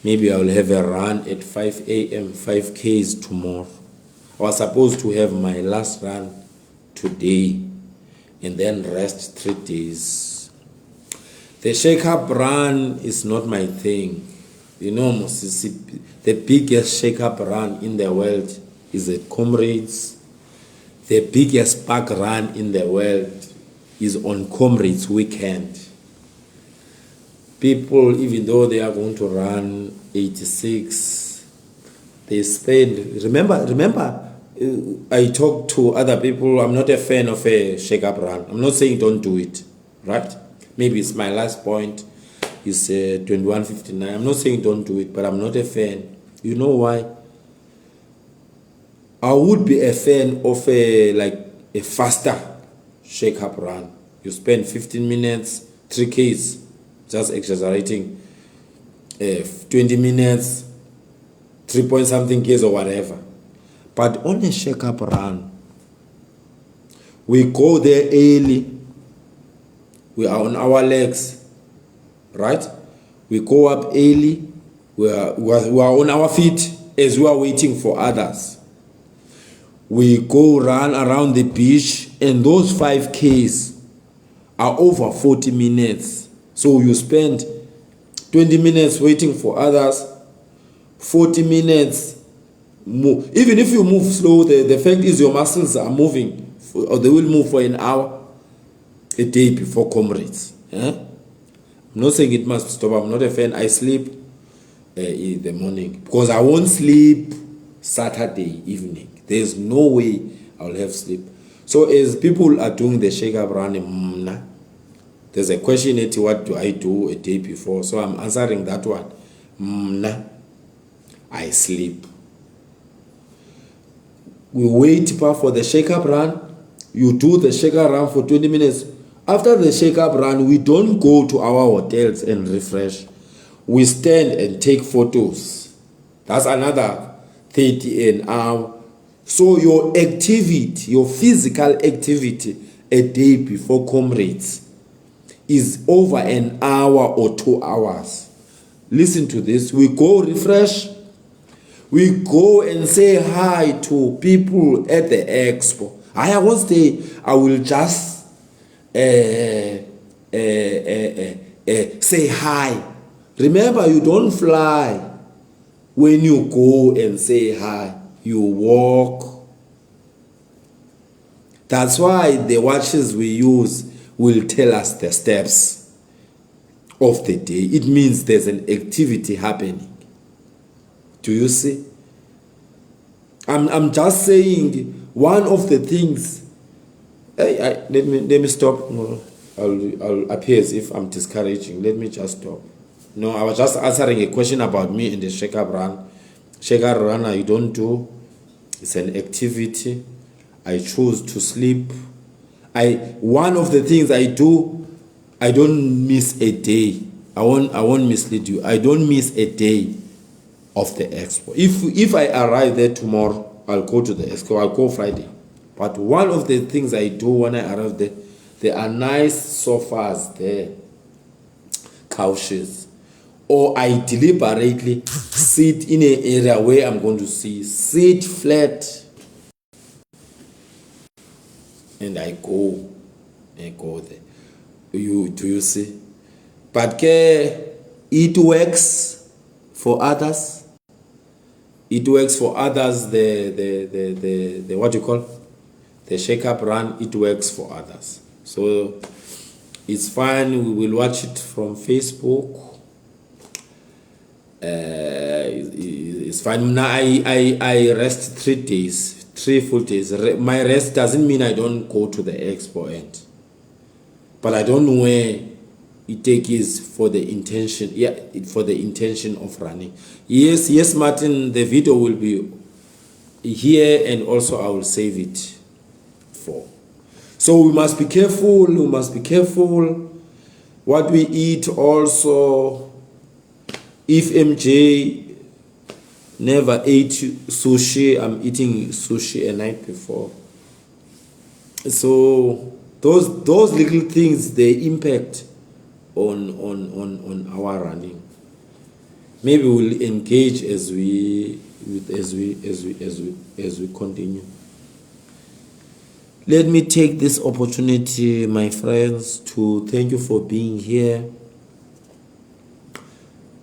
Maybe I will have a run at 5 a.m., 5Ks tomorrow. I was supposed to have my last run today and then rest 3 days. The shake-up run is not my thing. You know, the biggest shake-up run in the world is at Comrades. The biggest park run in the world is on Comrades weekend. People, even though they are going to run 86, they spend, remember, I talk to other people. I'm not a fan of a shake-up run. I'm not saying don't do it, right? Maybe it's my last point, is 21:59. I'm not saying don't do it, but I'm not a fan. You know why? I would be a fan of a faster shake-up run. You spend 15 minutes, 3Ks, just exaggerating, 20 minutes, 3 point something Ks or whatever. But on a shake-up run, we go there early. We are on our legs, right? We go up early. We are on our feet as we are waiting for others. We go run around the beach, and those 5Ks are over 40 minutes. So you spend 20 minutes waiting for others, 40 minutes move. Even if you move slow, the fact is your muscles are moving, or they will move for an hour a day before Comrades. I'm not saying it must stop. I'm not a fan. I sleep in the morning because I won't sleep Saturday evening. There's no way I'll have sleep. So as people are doing the shake-up run, there's a question at what do I do a day before? So I'm answering that one. I sleep. We wait for the shake-up run. You do the shake-up run for 20 minutes. After the shake-up run, we don't go to our hotels and refresh. We stand and take photos. That's another 30 an hour. So your activity, your physical activity a day before Comrades is over an hour or 2 hours. Listen to this. We go refresh. We go and say hi to people at the expo. I won't stay. I will just say hi. Remember, you don't fly when you go and say hi. You walk. That's why the watches we use will tell us the steps of the day. It means there's an activity happening. Do you see? I'm just saying one of the things. Let me stop. No, I'll appear as if I'm discouraging. Let me just stop. No, I was just answering a question about me in the shake-up run. Shake-up run, you don't do. It's an activity. I choose to sleep. One of the things I do, I don't miss a day. I won't mislead you. I don't miss a day of the expo. If I arrive there tomorrow, I'll go to the expo. I'll go Friday. But one of the things I do when I arrive there are nice sofas there, couches, or I deliberately sit in an area where I'm going to sit flat, and I go there. Do you see? But it works for others. It works for others. The what you call the shake up run. It works for others. So it's fine. We will watch it from Facebook. It's fine. Now I rest 3 days, 3 full days. My rest doesn't mean I don't go to the expo end, but I don't know where it is for the intention. Yeah, for the intention of running. Yes, Martin. The video will be here, and also I will save it for. So we must be careful. We must be careful what we eat also. If MJ never ate sushi, I'm eating sushi a night before. So those little things, they impact on our running. Maybe we'll engage as we continue. Let me take this opportunity, my friends, to thank you for being here.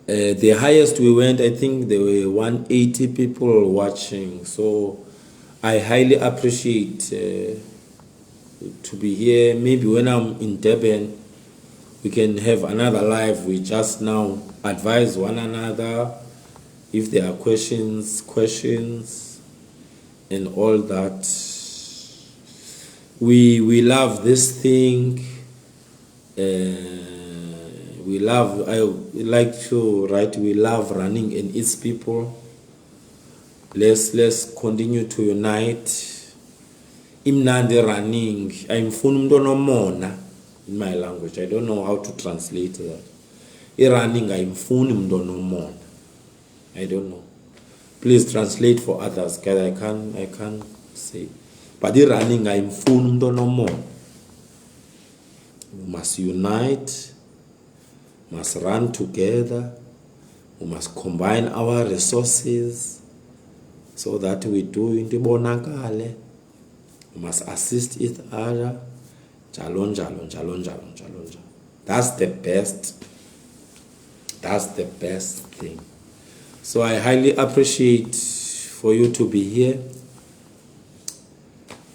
The highest we went, I think there were 180 people watching. So I highly appreciate to be here. Maybe when I'm in Durban, we can have another live. We just now advise one another if there are questions, and all that. We love this thing. We love running and its people. Let's continue to unite. Imnandi running. I'm funumdonomona in my language. I don't know how to translate that. Running, I'm funumdonomona. I don't know. Please translate for others, guys. I can't say. But running, I'm funumdonomona. We must unite. Must run together. We must combine our resources so that we do in the bonakale. We must assist each other. Jalon. That's the best. That's the best thing. So I highly appreciate for you to be here.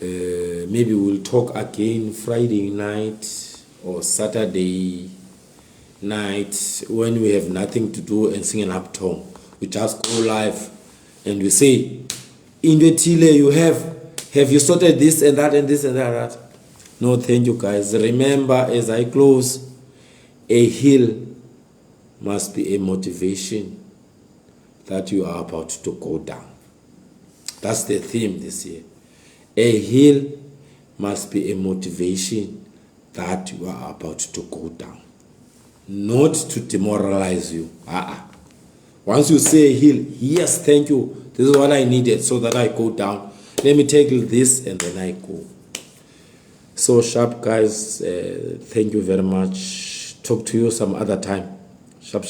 Maybe we'll talk again Friday night or Saturday night when we have nothing to do and sing an uptone. We just go live and we say, in the Chile you have you sorted this and that and this and that? No, thank you guys. Remember, as I close, a hill must be a motivation that you are about to go down. That's the theme this year. A hill must be a motivation that you are about to go down. Not to demoralize you. Once you say a hill, yes, thank you. This is what I needed so that I go down. Let me take this and then I go. So sharp, guys. Thank you very much. Talk to you some other time. Sharp.